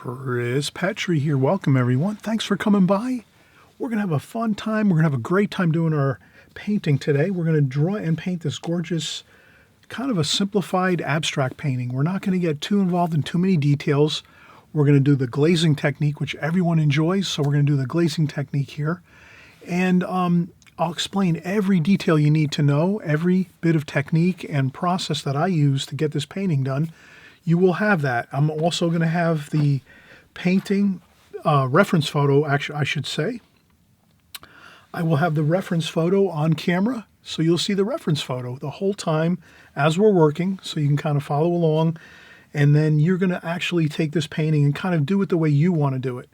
Chris Petri here. Welcome, everyone. Thanks for coming by. We're going to have a fun time. We're going to have a great time doing our painting today. We're going to draw and paint this gorgeous, kind of a simplified abstract painting. We're not going to get too involved in too many details. We're going to do the glazing technique, which everyone enjoys. So we're going to do the glazing technique here. And I'll explain every detail you need to know, every bit of technique and process that I use to get this painting done. You will have that. I'm also going to have the painting reference photo, actually, I should say. I will have the reference photo on camera, so you'll see the reference photo the whole time as we're working, so you can kind of follow along, and then you're going to actually take this painting and kind of do it the way you want to do it.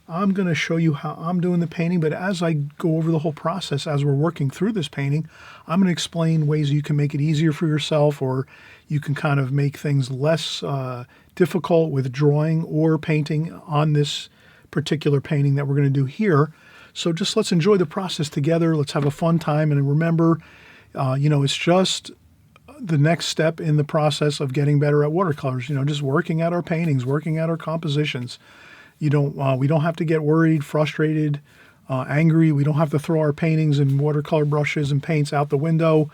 I'm going to show you how I'm doing the painting, but as I go over the whole process, as we're working through this painting, I'm going to explain ways you can make it easier for yourself, or you can kind of make things less difficult with drawing or painting on this particular painting that we're going to do here. So just let's enjoy the process together. Let's have a fun time. And remember, it's just the next step in the process of getting better at watercolors, just working at our paintings, working at our compositions. We don't have to get worried, frustrated, angry. We don't have to throw our paintings and watercolor brushes and paints out the window.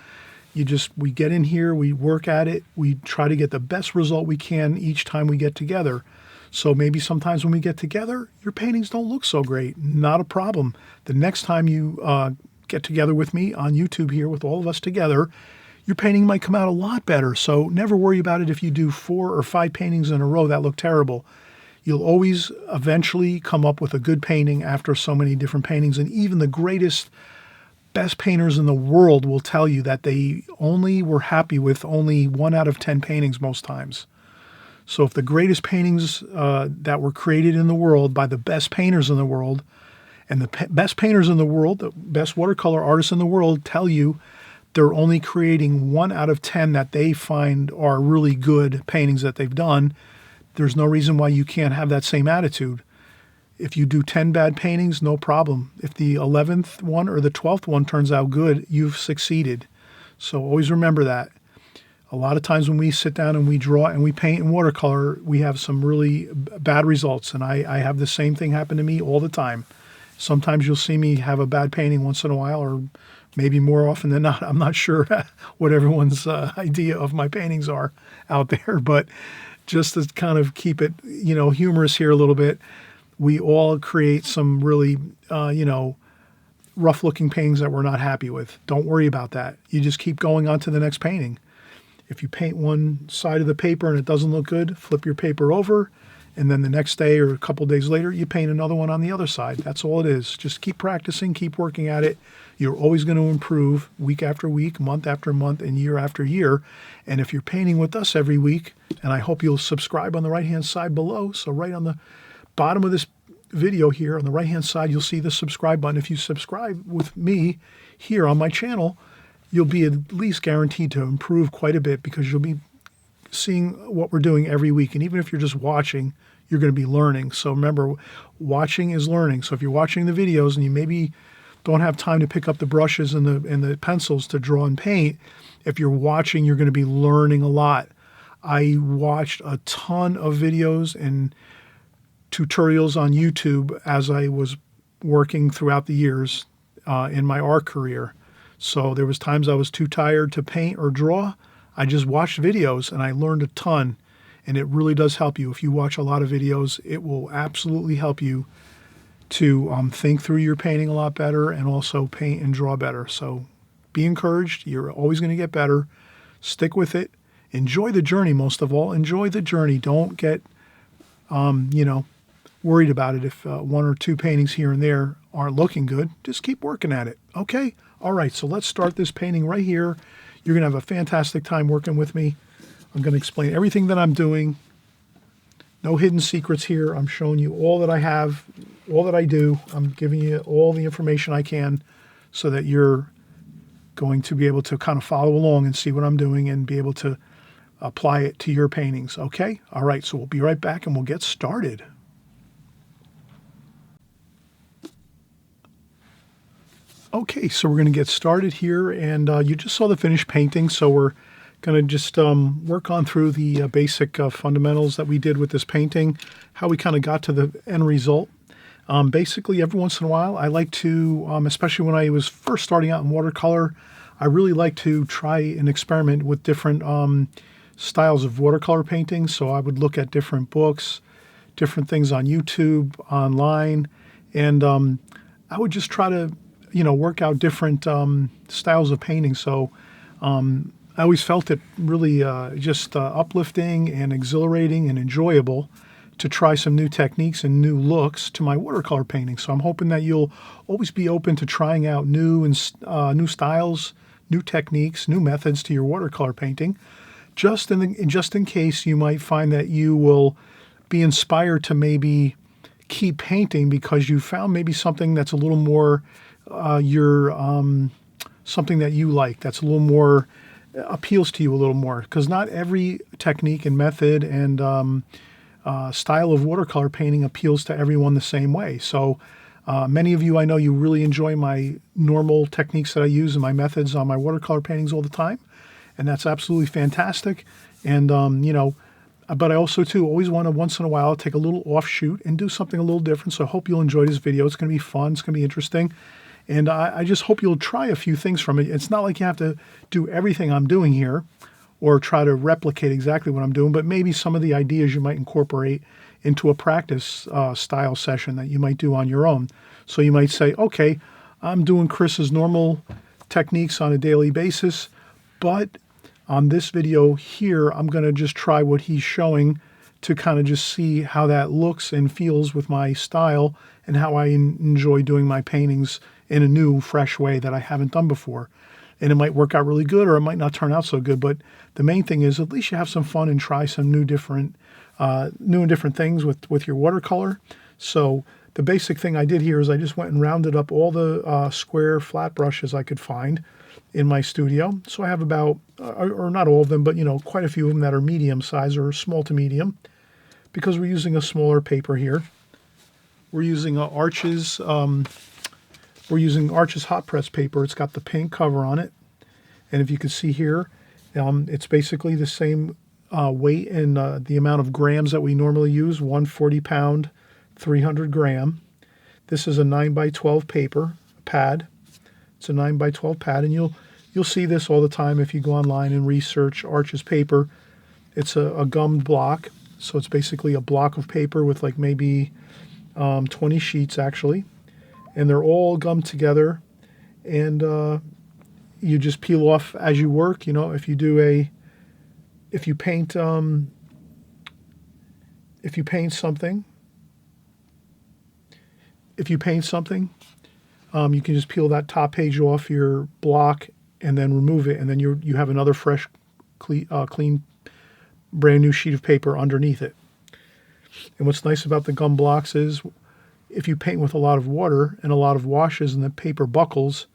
We get in here, we work at it, we try to get the best result we can each time we get together. So maybe sometimes when we get together, your paintings don't look so great. Not a problem. The next time you get together with me on YouTube here with all of us together, your painting might come out a lot better. So never worry about it if you do 4 or 5 paintings in a row that look terrible. You'll always eventually come up with a good painting after so many different paintings. And even the best painters in the world will tell you that they only were happy with only 1 out of 10 paintings most times. So if the greatest paintings that were created in the world by the best painters in the world, and the best painters in the world, the best watercolor artists in the world tell you they're only creating 1 out of 10 that they find are really good paintings that they've done, there's no reason why you can't have that same attitude. If you do 10 bad paintings, no problem. If the 11th one or the 12th one turns out good, you've succeeded. So always remember that. A lot of times when we sit down and we draw and we paint in watercolor, we have some really bad results. And I have the same thing happen to me all the time. Sometimes you'll see me have a bad painting once in a while, or maybe more often than not. I'm not sure what everyone's idea of my paintings are out there, but just to kind of keep it, humorous here a little bit, we all create some really, rough-looking paintings that we're not happy with. Don't worry about that. You just keep going on to the next painting. If you paint one side of the paper and it doesn't look good, flip your paper over, and then the next day or a couple days later, you paint another one on the other side. That's all it is. Just keep practicing, keep working at it. You're always going to improve week after week, month after month, and year after year. And if you're painting with us every week, and I hope you'll subscribe on the right-hand side below, so right on the bottom of this video here on the right-hand side, you'll see the subscribe button. If you subscribe with me here on my channel, you'll be at least guaranteed to improve quite a bit, because you'll be seeing what we're doing every week. And even if you're just watching, you're going to be learning. So remember, watching is learning. So if you're watching the videos and you maybe don't have time to pick up the brushes and the pencils to draw and paint, if you're watching, you're going to be learning a lot. I watched a ton of videos and tutorials on YouTube as I was working throughout the years in my art career. So there was times I was too tired to paint or draw. I just watched videos and I learned a ton, and it really does help you. If you watch a lot of videos, it will absolutely help you to think through your painting a lot better and also paint and draw better. So be encouraged. You're always going to get better. Stick with it. Enjoy the journey, most of all. Enjoy the journey. Don't get, worried about it if 1 or 2 paintings here and there aren't looking good. Just keep working at it. Okay? All right, so let's start this painting right here. You're going to have a fantastic time working with me. I'm going to explain everything that I'm doing. No hidden secrets here. I'm showing you all that I have, all that I do. I'm giving you all the information I can so that you're going to be able to kind of follow along and see what I'm doing and be able to apply it to your paintings. Okay? All right, so we'll be right back and we'll get started. Okay, so we're going to get started here, and you just saw the finished painting, so we're Going to just work on through the basic fundamentals that we did with this painting, how we kind of got to the end result. Basically, every once in a while, I like to, especially when I was first starting out in watercolor, I really like to try and experiment with different styles of watercolor painting. So I would look at different books, different things on YouTube, online, and I would just try to, work out different styles of painting. So I always felt it really just uplifting and exhilarating and enjoyable to try some new techniques and new looks to my watercolor painting. So I'm hoping that you'll always be open to trying out new styles, new techniques, new methods to your watercolor painting, just in case you might find that you will be inspired to maybe keep painting because you found maybe something that's a little more something that you like, that's a little more appeals to you a little more, because not every technique and method and style of watercolor painting appeals to everyone the same way. So many of you, I know you really enjoy my normal techniques that I use and my methods on my watercolor paintings all the time, and that's absolutely fantastic. And but I also too always want to once in a while take a little offshoot and do something a little different. So I hope you'll enjoy this video. It's going to be fun. It's going to be interesting. And I just hope you'll try a few things from it. It's not like you have to do everything I'm doing here or try to replicate exactly what I'm doing, but maybe some of the ideas you might incorporate into a practice style session that you might do on your own. So you might say, okay, I'm doing Chris's normal techniques on a daily basis, but on this video here, I'm going to just try what he's showing to kind of just see how that looks and feels with my style and how I enjoy doing my paintings in a new, fresh way that I haven't done before. And it might work out really good or it might not turn out so good, but the main thing is at least you have some fun and try some new and different things with your watercolor. So the basic thing I did here is I just went and rounded up all the square flat brushes I could find in my studio. So I have about, or not all of them, but quite a few of them that are medium size or small to medium, because we're using a smaller paper here. We're using Arches. We're using Arches hot press paper. It's got the pink cover on it, and if you can see here, it's basically the same weight and the amount of grams that we normally use. 140 pound, 300 gram. This is a 9x12 paper pad. It's a 9x12 pad, and you'll see this all the time if you go online and research Arches paper. It's a gummed block, so it's basically a block of paper with like maybe 20 sheets actually, and they're all gummed together, and you just peel off as you work. If you paint something, you can just peel that top page off your block and then remove it, and then you have another fresh, clean, brand new sheet of paper underneath it. And what's nice about the gum blocks is if you paint with a lot of water and a lot of washes and the paper buckles,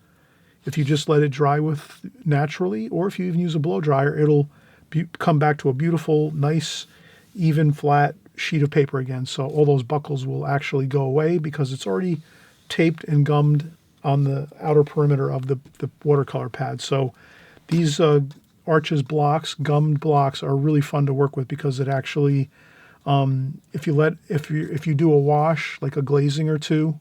if you just let it dry with naturally, or if you even use a blow dryer, it'll come back to a beautiful, nice, even, flat sheet of paper again. So all those buckles will actually go away because it's already taped and gummed on the outer perimeter of the watercolor pad. So these Arches blocks, gummed blocks, are really fun to work with because it actually, if you do a wash, like a glazing or two,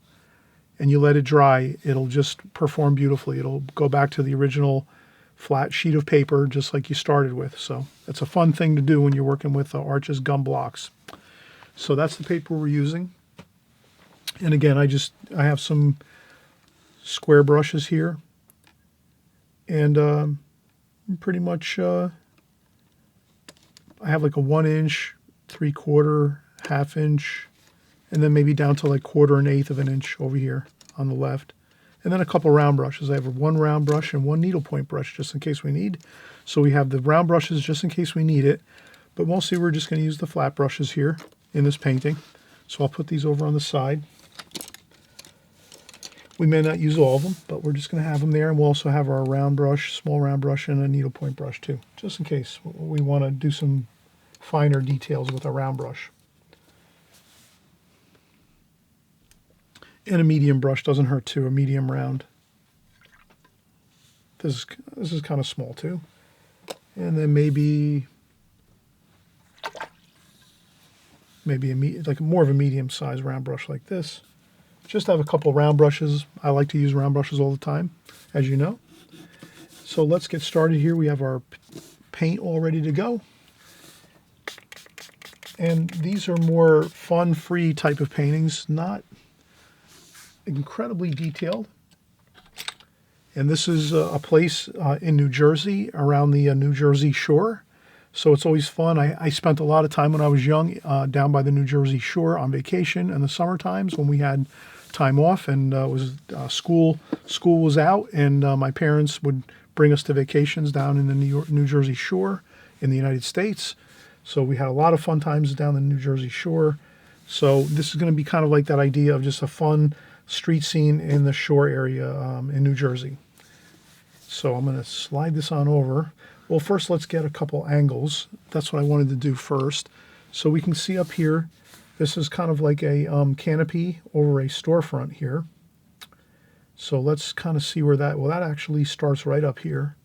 and you let it dry, it'll just perform beautifully. It'll go back to the original flat sheet of paper just like you started with. So that's a fun thing to do when you're working with Arches gum blocks. So that's the paper we're using. And again, I have some square brushes here, and pretty much I have like a 1 inch, 3/4, ½ inch, and then maybe down to like 1/4 and 1/8 of an inch over here on the left. And then a couple round brushes. I have one round brush and one needlepoint brush just in case we need. So we have the round brushes just in case we need it, but mostly we're just going to use the flat brushes here in this painting. So I'll put these over on the side. We may not use all of them, but we're just going to have them there, and we'll also have our round brush, small round brush, and a needlepoint brush too, just in case we want to do some finer details with a round brush. And a medium brush doesn't hurt too, a medium round. This is kind of small too. And then maybe like more of a medium-sized round brush like this. Just have a couple round brushes. I like to use round brushes all the time, as you know. So let's get started here. We have our paint all ready to go. And these are more fun, free type of paintings, not incredibly detailed. And this is a place in New Jersey, around the New Jersey shore. So it's always fun. I spent a lot of time when I was young down by the New Jersey shore on vacation in the summer times when we had time off, and school was out, and my parents would bring us to vacations down in the New Jersey shore in the United States. So we had a lot of fun times down the New Jersey shore. So this is going to be kind of like that idea of just a fun street scene in the shore area in New Jersey. So I'm going to slide this on over. Well, first let's get a couple angles. That's what I wanted to do first. So we can see up here, this is kind of like a canopy over a storefront here. So let's kind of see where that, well, that actually starts right up here.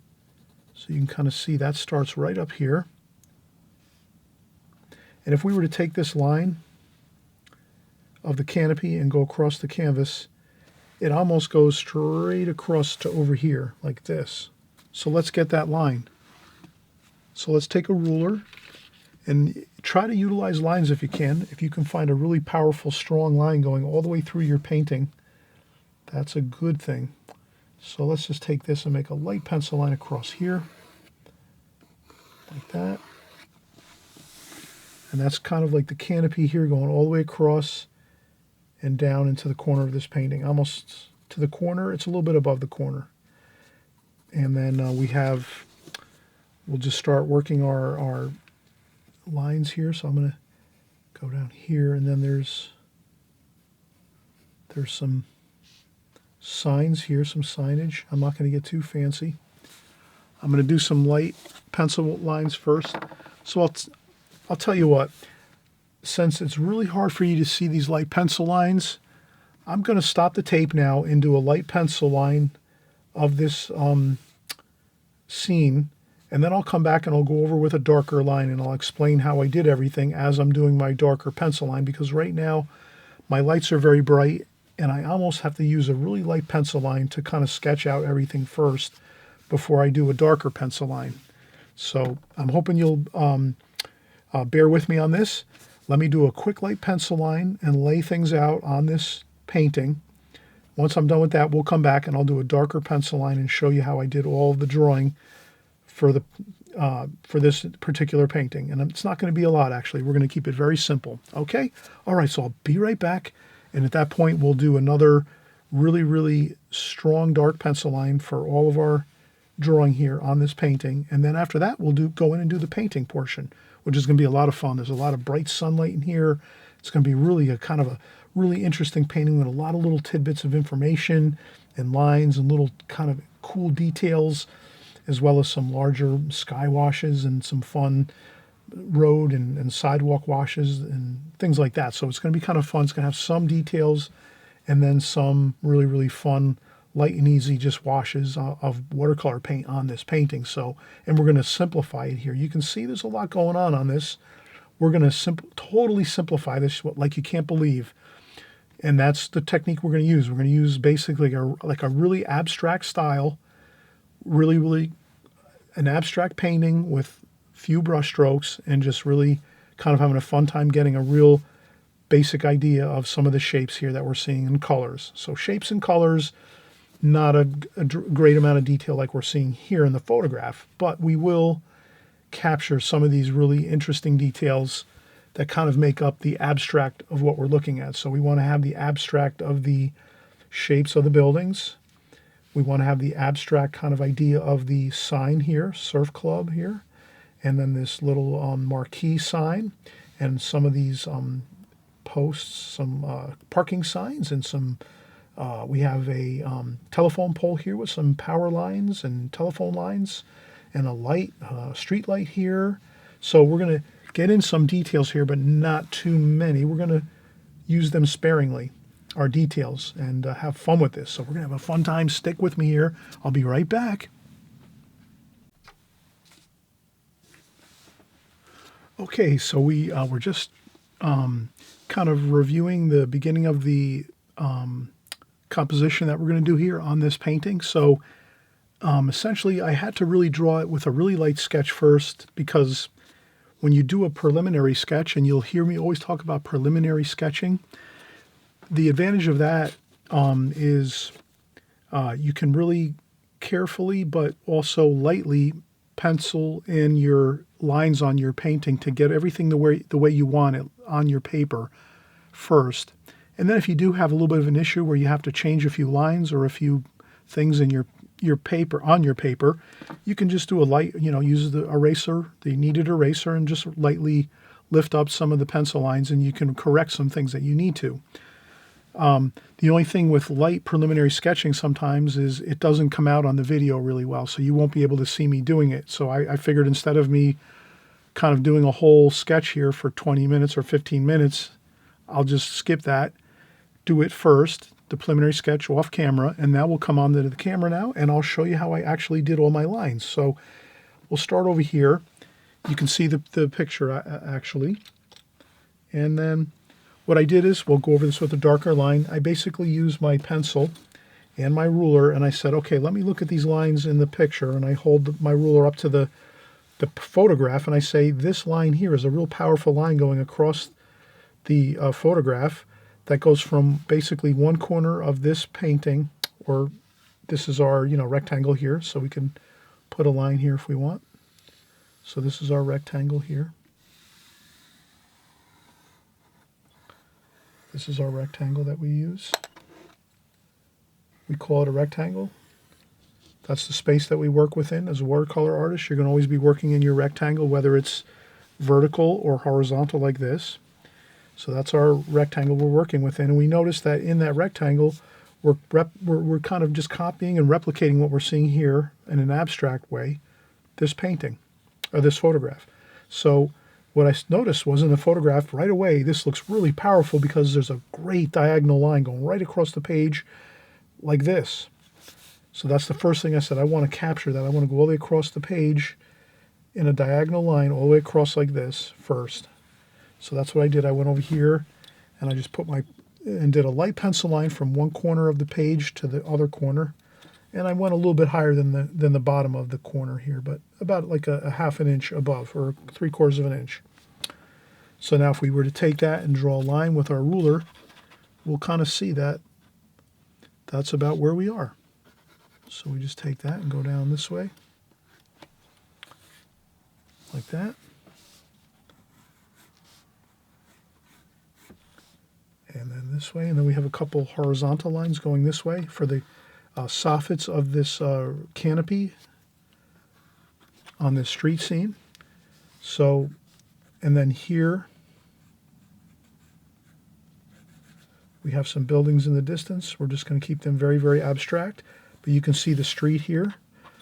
So you can kind of see that starts right up here. And if we were to take this line of the canopy and go across the canvas, it almost goes straight across to over here like this. So let's get that line. So let's take a ruler and try to utilize lines if you can. If you can find a really powerful, strong line going all the way through your painting, that's a good thing. So let's just take this and make a light pencil line across here, like that. And that's kind of like the canopy here going all the way across and down into the corner of this painting, almost to the corner. It's a little bit above the corner. And then we'll just start working our lines here. So I'm going to go down here, and then there's some signs here, some signage. I'm not going to get too fancy. I'm going to do some light pencil lines first. So I'll tell you what, since it's really hard for you to see these light pencil lines, I'm going to stop the tape now and do a light pencil line of this scene, and then I'll come back and I'll go over with a darker line and I'll explain how I did everything as I'm doing my darker pencil line, because right now my lights are very bright and I almost have to use a really light pencil line to kind of sketch out everything first before I do a darker pencil line. So I'm hoping you'll bear with me on this. Let me do a quick light pencil line and lay things out on this painting. Once I'm done with that, we'll come back and I'll do a darker pencil line and show you how I did all of the drawing for this particular painting. And it's not going to be a lot, actually. We're going to keep it very simple. Okay? All right, so I'll be right back. And at that point, we'll do another really, really strong dark pencil line for all of our drawing here on this painting. And then after that, we'll go in and do the painting portion, which is going to be a lot of fun. There's a lot of bright sunlight in here. It's going to be really a kind of a really interesting painting with a lot of little tidbits of information and lines and little kind of cool details, as well as some larger sky washes and some fun road and sidewalk washes and things like that. So it's going to be kind of fun. It's going to have some details and then some really, really fun, light and easy just washes of watercolor paint on this painting. So, and we're going to simplify it here. You can see there's a lot going on this. We're going to totally simplify this like you can't believe. And that's the technique we're going to use. We're going to use basically like a really abstract style, really, really an abstract painting with few brush strokes and just really kind of having a fun time getting a real basic idea of some of the shapes here that we're seeing in colors. So shapes and colors, not a great amount of detail like we're seeing here in the photograph, but we will capture some of these really interesting details that kind of make up the abstract of what we're looking at. So we want to have the abstract of the shapes of the buildings. We want to have the abstract kind of idea of the sign here, Surf Club here, and then this little marquee sign, and some of these posts, some parking signs, and some, we have a telephone pole here with some power lines and telephone lines, and a light, street light here. So we're going to get in some details here, but not too many. We're going to use them sparingly, our details, and have fun with this. So we're going to have a fun time. Stick with me here. I'll be right back. Okay, so we're just kind of reviewing the beginning of the composition that we're going to do here on this painting. So essentially, I had to really draw it with a really light sketch first, because when you do a preliminary sketch, and you'll hear me always talk about preliminary sketching, the advantage of that is you can really carefully but also lightly pencil in your lines on your painting to get everything the way you want it on your paper first. And then if you do have a little bit of an issue where you have to change a few lines or a few things in your paper, on your paper, you can just do a light, use the eraser, the kneaded eraser, and just lightly lift up some of the pencil lines, and you can correct some things that you need to. The only thing with light preliminary sketching sometimes is it doesn't come out on the video really well, so you won't be able to see me doing it. So I figured instead of me kind of doing a whole sketch here for 20 minutes or 15 minutes, I'll just skip that, do it first, the preliminary sketch off camera, and now we'll come on to the camera now, and I'll show you how I actually did all my lines. So we'll start over here. You can see the picture actually, and then what I did is, we'll go over this with a darker line. I basically used my pencil and my ruler, and I said, okay, let me look at these lines in the picture, and I hold my ruler up to the photograph, and I say, this line here is a real powerful line going across the photograph that goes from basically one corner of this painting, or this is our rectangle here, so we can put a line here if we want. So this is our rectangle here. This is our rectangle that we use. We call it a rectangle. That's the space that we work within. As a watercolor artist, you're going to always be working in your rectangle, whether it's vertical or horizontal like this. So that's our rectangle we're working within. And we notice that in that rectangle, we're kind of just copying and replicating what we're seeing here in an abstract way, this painting, or this photograph. So what I noticed was in the photograph right away, this looks really powerful because there's a great diagonal line going right across the page like this. So that's the first thing I said. I want to capture that. I want to go all the way across the page in a diagonal line all the way across like this first. So that's what I did. I went over here and I just did a light pencil line from one corner of the page to the other corner. And I went a little bit higher than the bottom of the corner here, but about like a half an inch above, or 3/4 of an inch. So now if we were to take that and draw a line with our ruler, we'll kind of see that that's about where we are. So we just take that and go down this way, like that. And then this way, and then we have a couple horizontal lines going this way for the soffits of this canopy on this street scene. So, and then here we have some buildings in the distance. We're just going to keep them very, very abstract, but you can see the street here.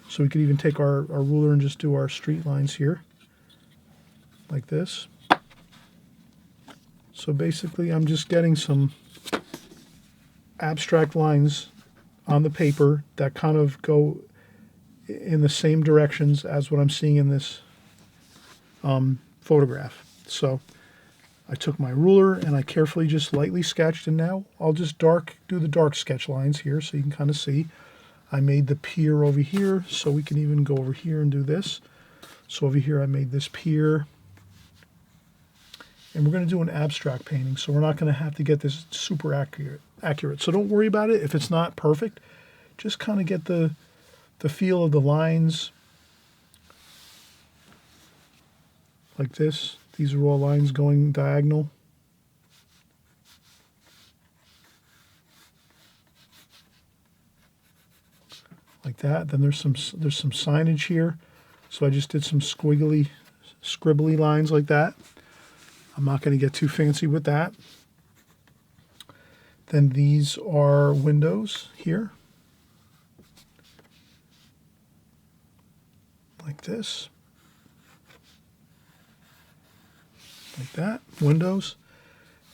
So we could even take our ruler and just do our street lines here, like this. So basically I'm just getting some abstract lines on the paper that kind of go in the same directions as what I'm seeing in this photograph. So I took my ruler and I carefully just lightly sketched, and now I'll just do the dark sketch lines here so you can kind of see. I made the pier over here, so we can even go over here and do this. So over here I made this pier. And we're going to do an abstract painting, so we're not going to have to get this super accurate. So don't worry about it if it's not perfect. Just kind of get the feel of the lines like this. These are all lines going diagonal. Like that. Then there's some signage here. So I just did some scribbly lines like that. I'm not going to get too fancy with that. Then these are windows here, like this, like that, windows,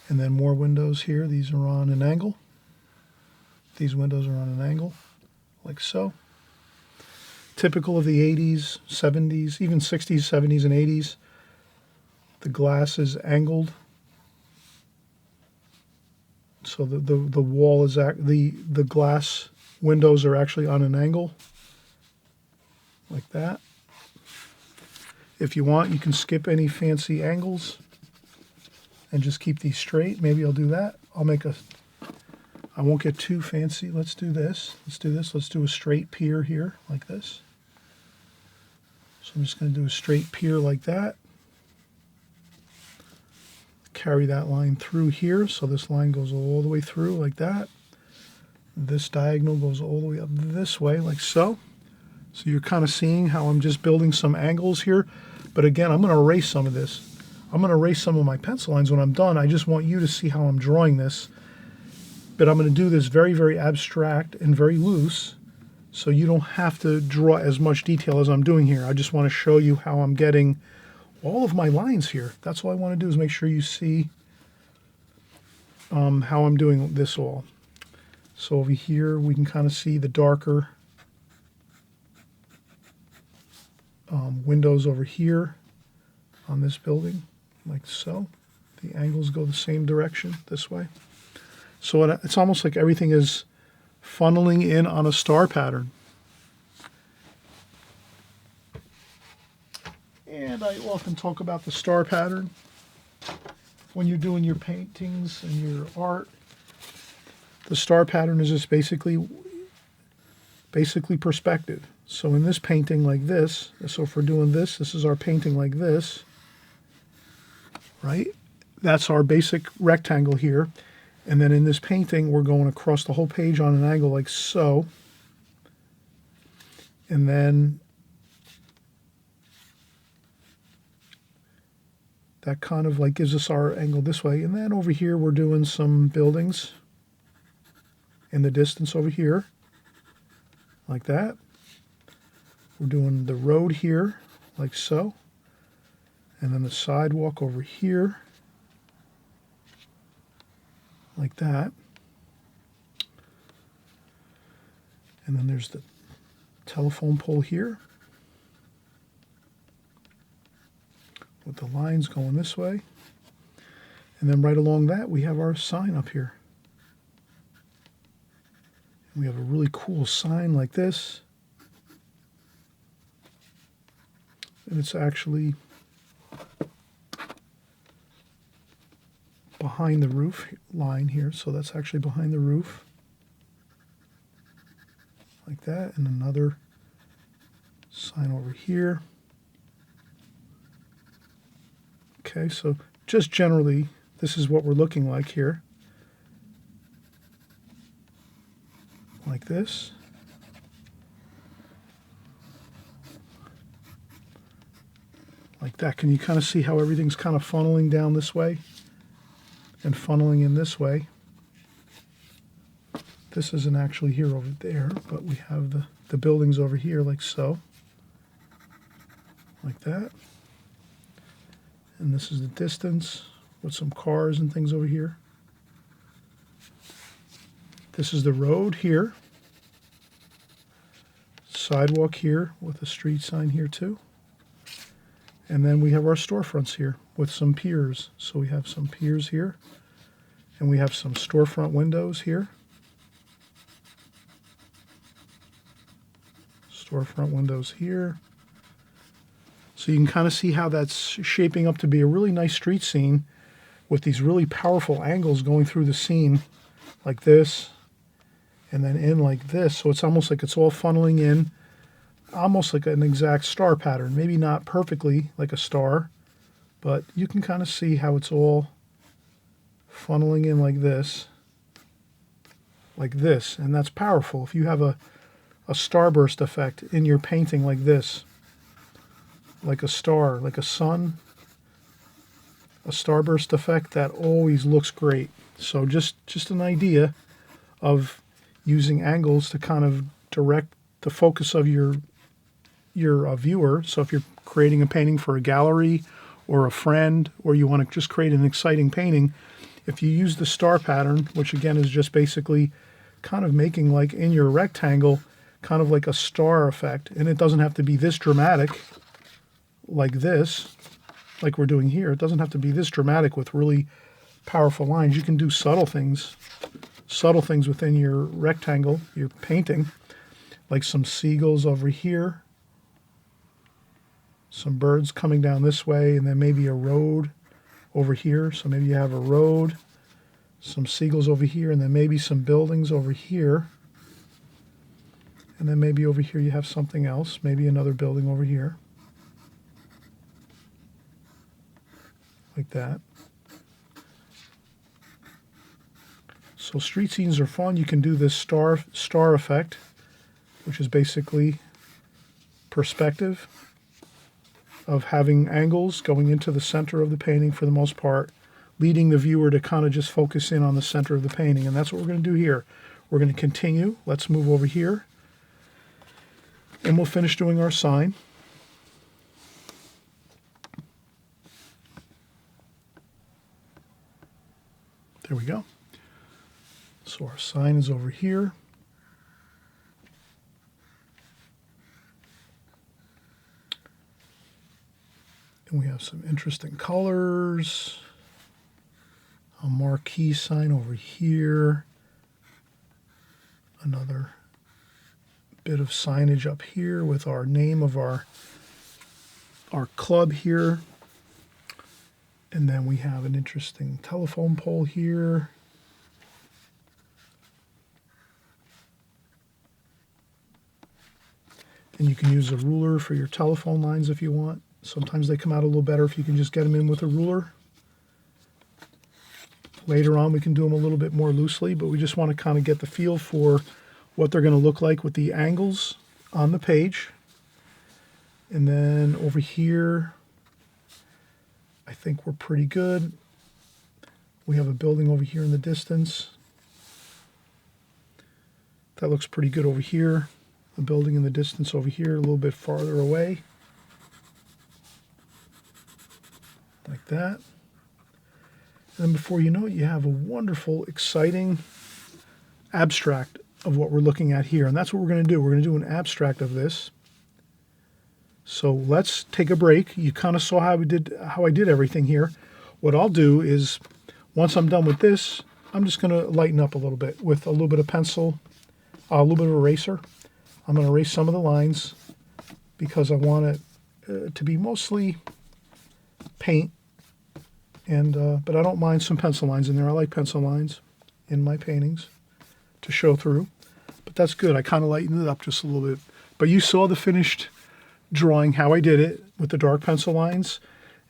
and then more windows here. These are on an angle. These windows are on an angle, like so. Typical of the 80s, 70s, even 60s, 70s, and 80s. The glass is angled. So the wall is the glass windows are actually on an angle, like that. If you want, you can skip any fancy angles and just keep these straight. Maybe I'll do that. I won't get too fancy. Let's do this. Let's do a straight pier here, like this. So I'm just going to do a straight pier like that. Carry that line through here. So this line goes all the way through like that. This diagonal goes all the way up this way, like so. So you're kind of seeing how I'm just building some angles here. But again, I'm going to erase some of this. I'm going to erase some of my pencil lines when I'm done. I just want you to see how I'm drawing this. But I'm going to do this very, very abstract and very loose, so you don't have to draw as much detail as I'm doing here. I just want to show you how I'm getting all of my lines here. That's all I want to do, is make sure you see how I'm doing this all. So over here, we can kind of see the darker windows over here on this building, like so. The angles go the same direction this way. So it's almost like everything is funneling in on a star pattern. And I often talk about the star pattern when you're doing your paintings and your art. The star pattern is just basically perspective. So in this painting like this, so if we're doing this is our painting like this, right? That's our basic rectangle here. And then in this painting, we're going across the whole page on an angle like so. And then that kind of like gives us our angle this way. And then over here, we're doing some buildings in the distance over here, like that. We're doing the road here, like so. And then the sidewalk over here, like that. And then there's the telephone pole here, with the lines going this way. And then right along that, we have our sign up here. And we have a really cool sign like this. And it's actually behind the roof line here. So that's actually behind the roof. Like that. And another sign over here. Okay, so just generally, this is what we're looking like here. Like this. Like that. Can you kind of see how everything's kind of funneling down this way and funneling in this way? This isn't actually here over there, but we have the buildings over here like so. Like that. And this is the distance with some cars and things over here. This is the road here. Sidewalk here with a street sign here too. And then we have our storefronts here with some piers. So we have some piers here. And we have some storefront windows here. Storefront windows here. So you can kind of see how that's shaping up to be a really nice street scene with these really powerful angles going through the scene like this and then in like this. So it's almost like it's all funneling in, almost like an exact star pattern. Maybe not perfectly like a star, but you can kind of see how it's all funneling in like this. And that's powerful. If you have a starburst effect in your painting like this, like a star, like a sun, a starburst effect, that always looks great. So just an idea of using angles to kind of direct the focus of your viewer. So if you're creating a painting for a gallery or a friend, or you want to just create an exciting painting, if you use the star pattern, which again is just basically kind of making like in your rectangle, kind of like a star effect, and it doesn't have to be this dramatic, like this. like we're doing here. It doesn't have to be this dramatic with really powerful lines. You can do subtle things within your rectangle, your painting, like some seagulls over here, some birds coming down this way, and then maybe a road over here. So maybe you have a road, some seagulls over here, and then maybe some buildings over here. And then maybe over here you have something else, maybe another building over here. Like that. So street scenes are fun. You can do this star effect, which is basically perspective of having angles going into the center of the painting for the most part, leading the viewer to kind of just focus in on the center of the painting. And that's what we're going to do here. We're going to continue. Let's move over here. And we'll finish doing our sign. There we go. So our sign is over here. And we have some interesting colors. A marquee sign over here. Another bit of signage up here with our name of our club here. And then we have an interesting telephone pole here. And you can use a ruler for your telephone lines if you want. Sometimes they come out a little better if you can just get them in with a ruler. Later on we can do them a little bit more loosely, but we just want to kind of get the feel for what they're going to look like with the angles on the page. And then over here, I think we're pretty good. We have a building over here in the distance. That looks pretty good over here. A building in the distance over here, a little bit farther away. Like that. And then before you know it, you have a wonderful, exciting abstract of what we're looking at here. And that's what we're going to do. We're going to do an abstract of this. So let's take a break. You kind of saw how I did everything here. What I'll do is, once I'm done with this, I'm just going to lighten up a little bit with a little bit of pencil, a little bit of eraser. I'm going to erase some of the lines because I want it to be mostly paint. And but I don't mind some pencil lines in there. I like pencil lines in my paintings to show through. But that's good. I kind of lightened it up just a little bit. But you saw the finished drawing, how I did it with the dark pencil lines.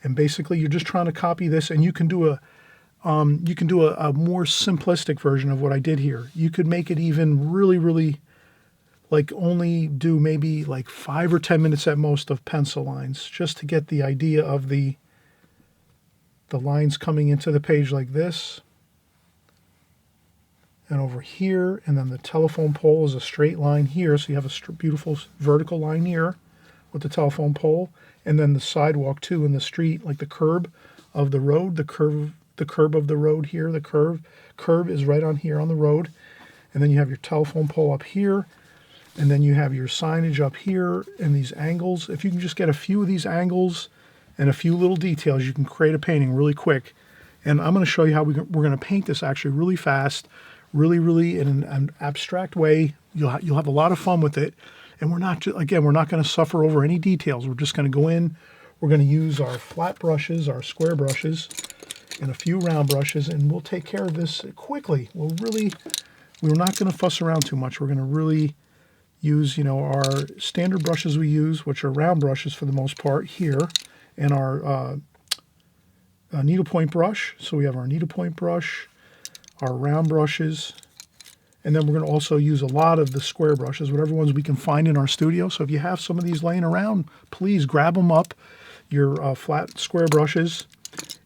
And basically you're just trying to copy this, and you can do a more simplistic version of what I did here. You could make it even really like only do maybe like 5 or 10 minutes at most of pencil lines, just to get the idea of the lines coming into the page like this. And over here, and then the telephone pole is a straight line here, so you have a beautiful vertical line here with the telephone pole, and then the sidewalk too in the street, like the curb of the road, the curb of the road here, the curb is right on here on the road, and then you have your telephone pole up here, and then you have your signage up here, and these angles. If you can just get a few of these angles and a few little details, you can create a painting really quick. And I'm going to show you how we're going to paint this actually really fast, really in an abstract way. You'll have a lot of fun with it. And we're not going to suffer over any details. We're just going to go in. We're going to use our flat brushes, our square brushes, and a few round brushes, and we'll take care of this quickly. We're not going to fuss around too much. We're going to really use, our standard brushes we use, which are round brushes for the most part here, and our needlepoint brush. So we have our needlepoint brush, our round brushes, and then we're going to also use a lot of the square brushes, whatever ones we can find in our studio. So if you have some of these laying around, please grab them up, your flat square brushes,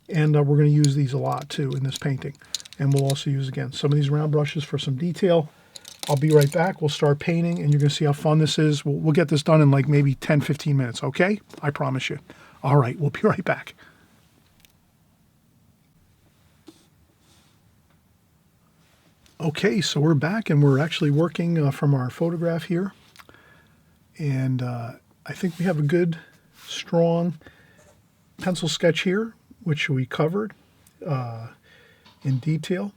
and we're going to use these a lot too in this painting. And we'll also use, again, some of these round brushes for some detail. I'll be right back. We'll start painting, and you're going to see how fun this is. We'll get this done in like maybe 10, 15 minutes, okay? I promise you. All right, we'll be right back. Okay, so we're back, and we're actually working from our photograph here. And I think we have a good, strong, pencil sketch here, which we covered in detail.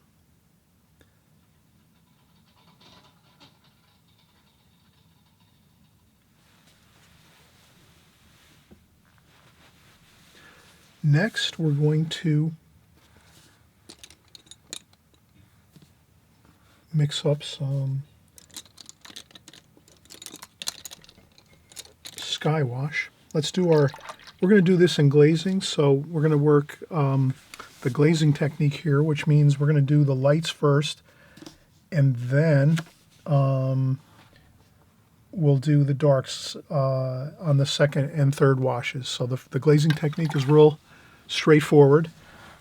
Next, we're going to mix up some sky wash. Let's do we're going to do this in glazing, so we're going to work the glazing technique here, which means we're going to do the lights first, and then we'll do the darks on the second and third washes. So the glazing technique is real straightforward.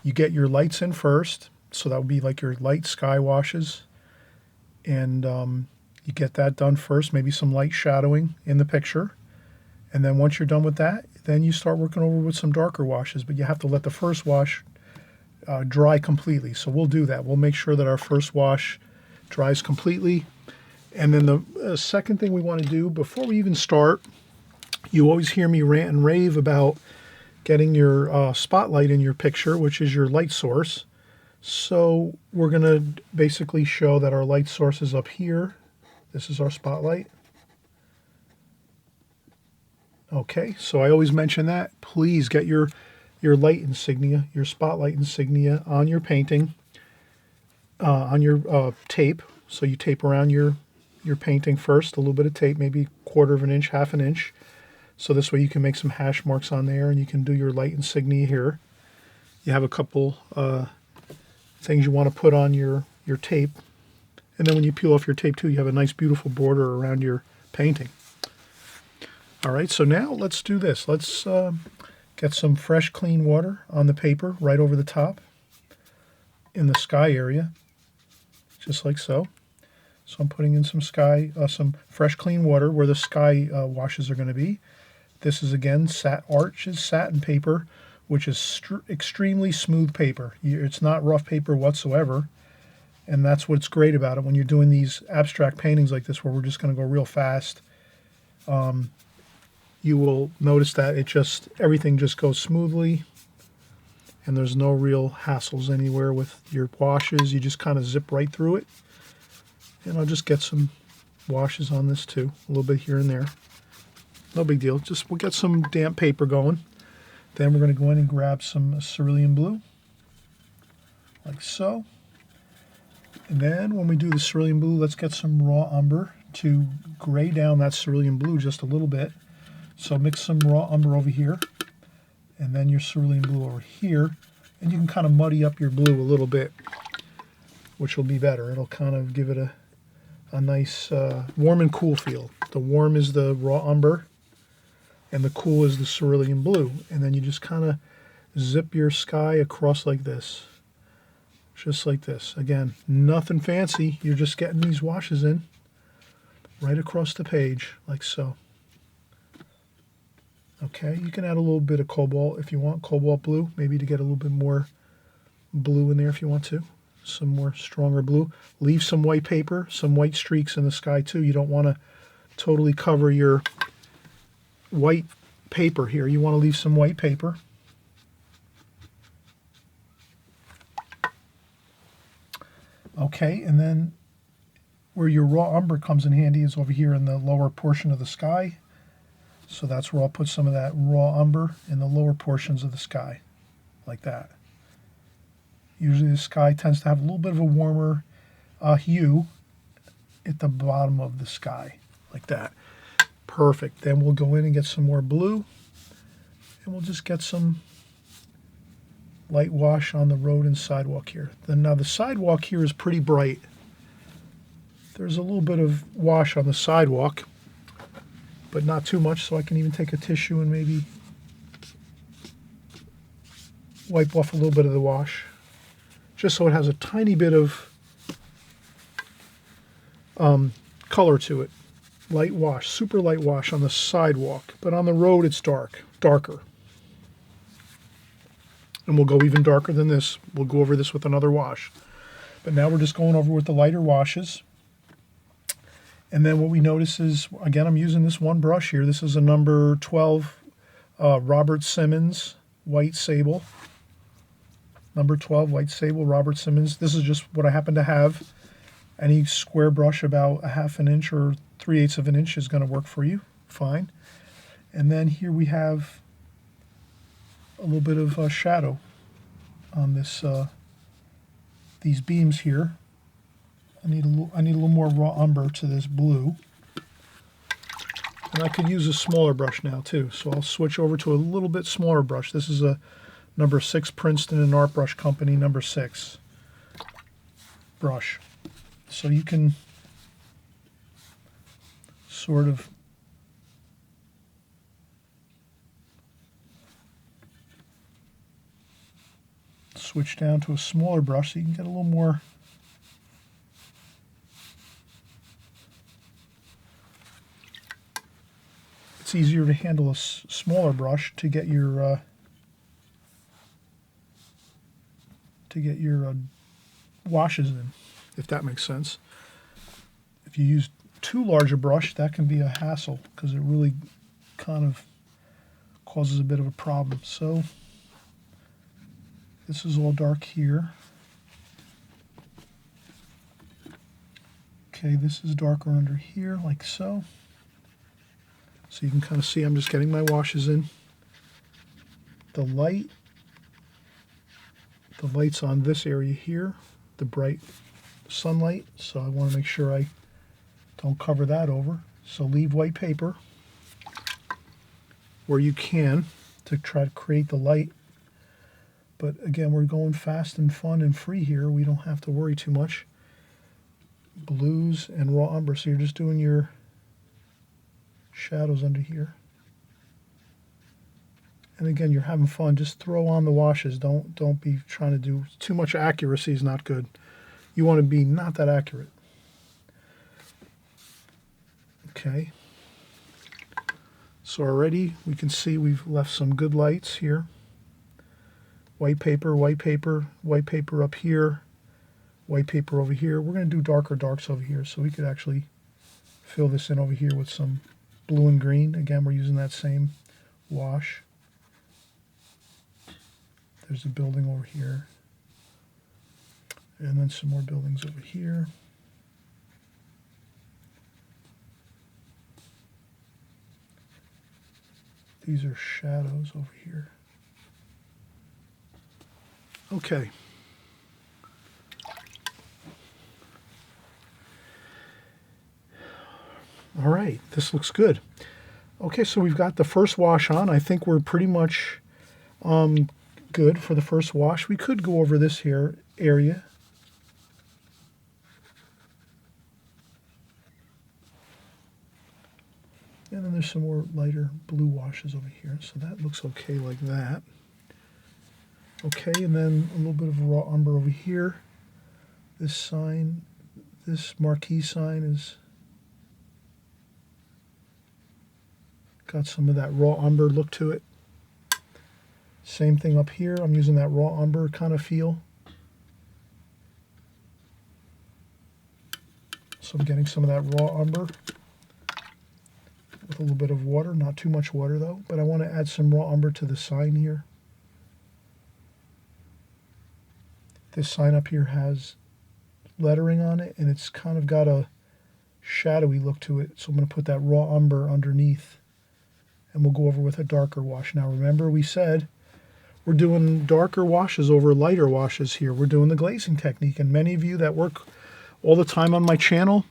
You get your lights in first, so that would be like your light sky washes, and you get that done first, maybe some light shadowing in the picture, and then once you're done with that, then you start working over with some darker washes, but you have to let the first wash dry completely. So we'll do that. We'll make sure that our first wash dries completely, and then the second thing we want to do before we even start, you always hear me rant and rave about getting your spotlight in your picture, which is your light source. So we're going to basically show that our light source is up here. This is our spotlight. Okay, so I always mention that. Please get your light insignia, your spotlight insignia on your painting, on your tape. So you tape around your painting first, a little bit of tape, maybe 1/4 of an inch, 1/2 inch. So this way you can make some hash marks on there, and you can do your light insignia here. You have a couple things you want to put on your tape, and then when you peel off your tape too, you have a nice beautiful border around your painting. All right, so now let's do this. Let's get some fresh clean water on the paper right over the top in the sky area, just like so. So I'm putting in some fresh clean water where the sky washes are going to be. This is again Arches satin paper, which is extremely smooth paper. It's not rough paper whatsoever, and that's what's great about it when you're doing these abstract paintings like this, where we're just going to go real fast. You will notice that everything just goes smoothly, and there's no real hassles anywhere with your washes. You just kind of zip right through it. And I'll just get some washes on this too, a little bit here and there. No big deal. We'll get some damp paper going. Then we're going to go in and grab some cerulean blue, like so. And then when we do the cerulean blue, let's get some raw umber to gray down that cerulean blue just a little bit. So mix some raw umber over here, and then your cerulean blue over here, and you can kind of muddy up your blue a little bit, which will be better. It'll kind of give it a nice warm and cool feel. The warm is the raw umber, and the cool is the cerulean blue. And then you just kind of zip your sky across like this, just like this. Again, nothing fancy. You're just getting these washes in right across the page, like so. Okay, you can add a little bit of cobalt if you want, cobalt blue, maybe to get a little bit more blue in there if you want to. Some more stronger blue. Leave some white paper, some white streaks in the sky too. You don't want to totally cover your white paper here. You want to leave some white paper. Okay, and then where your raw umber comes in handy is over here in the lower portion of the sky. So that's where I'll put some of that raw umber in the lower portions of the sky, like that. Usually the sky tends to have a little bit of a warmer hue at the bottom of the sky, like that. Perfect. Then we'll go in and get some more blue, and we'll just get some light wash on the road and sidewalk here. Now the sidewalk here is pretty bright. There's a little bit of wash on the sidewalk, but not too much, so I can even take a tissue and maybe wipe off a little bit of the wash, just so it has a tiny bit of color to it. Light wash, super light wash on the sidewalk, but on the road it's darker. And we'll go even darker than this. We'll go over this with another wash. But now we're just going over with the lighter washes. And then what we notice is, again, I'm using this one brush here. This is a number 12 Robert Simmons white sable, number 12 white sable, Robert Simmons. This is just what I happen to have. Any square brush about 1/2 inch or 3/8 of an inch is going to work for you, fine. And then here we have a little bit of shadow on this these beams here. I need a little more raw umber to this blue. And I could use a smaller brush now too, so I'll switch over to a little bit smaller brush. This is a number 6 Princeton and Art Brush Company, number 6 brush. So you can sort of switch down to a smaller brush so you can get a little more it's easier to handle a smaller brush to get your washes in, if that makes sense. If you use too large a brush, that can be a hassle because it really kind of causes a bit of a problem. So this is all dark here. Okay, this is darker under here, like so. So you can kind of see I'm just getting my washes in. The light's on this area here, the bright sunlight, so I want to make sure I don't cover that over. So leave white paper where you can to try to create the light. But again, we're going fast and fun and free here. We don't have to worry too much. Blues and raw umber, so you're just doing your shadows under here. And again, you're having fun. Just throw on the washes. Don't be trying to do too much. Accuracy is not good. You want to be not that accurate. Okay. So already we can see we've left some good lights here. White paper, white paper, white paper up here, white paper over here. We're going to do darker darks over here, so we could actually fill this in over here with some blue and green. Again, we're using that same wash. There's a building over here. And then some more buildings over here. These are shadows over here. Okay. All right, this looks good. Okay, so we've got the first wash on. I think we're pretty much good for the first wash. We could go over this here area. And then there's some more lighter blue washes over here. So that looks okay like that. Okay, and then a little bit of raw umber over here. This sign, this marquee sign is got some of that raw umber look to it. Same thing up here. I'm using that raw umber kind of feel. So I'm getting some of that raw umber with a little bit of water. Not too much water though, but I want to add some raw umber to the sign here. This sign up here has lettering on it, and it's kind of got a shadowy look to it. So I'm going to put that raw umber underneath, and we'll go over with a darker wash. Now remember, we said we're doing darker washes over lighter washes here. We're doing the glazing technique, and many of you that work all the time on my channel,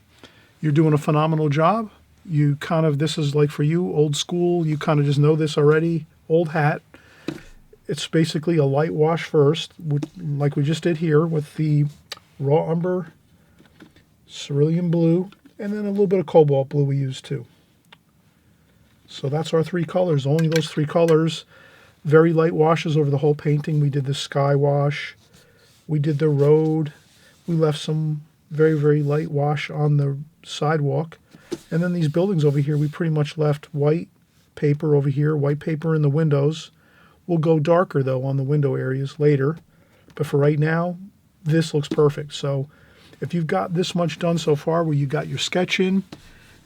you're doing a phenomenal job. You kind of, this is like for you, old school, you kind of just know this already, old hat. It's basically a light wash first, like we just did here with the raw umber, cerulean blue, and then a little bit of cobalt blue we used too. So that's our 3 colors, only those 3 colors. Very light washes over the whole painting. We did the sky wash, we did the road, we left some very, very light wash on the sidewalk. And then these buildings over here, we pretty much left white paper over here, white paper in the windows. We'll go darker though on the window areas later, but for right now, this looks perfect. So if you've got this much done so far, where you got your sketch in,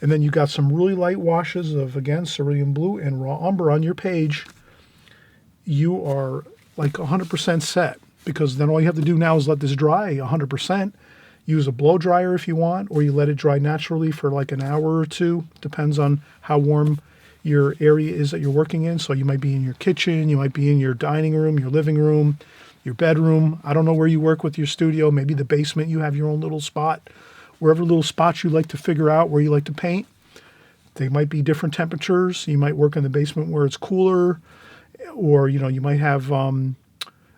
and then you got some really light washes of, again, cerulean blue and raw umber on your page, you are like 100% set, because then all you have to do now is let this dry 100%. Use a blow dryer if you want, or you let it dry naturally for like an hour or two. Depends on how warm your area is that you're working in. So you might be in your kitchen, you might be in your dining room, your living room, your bedroom. I don't know where you work with your studio. Maybe the basement, you have your own little spot. Wherever little spots you like to figure out where you like to paint. They might be different temperatures. You might work in the basement where it's cooler, or you might have a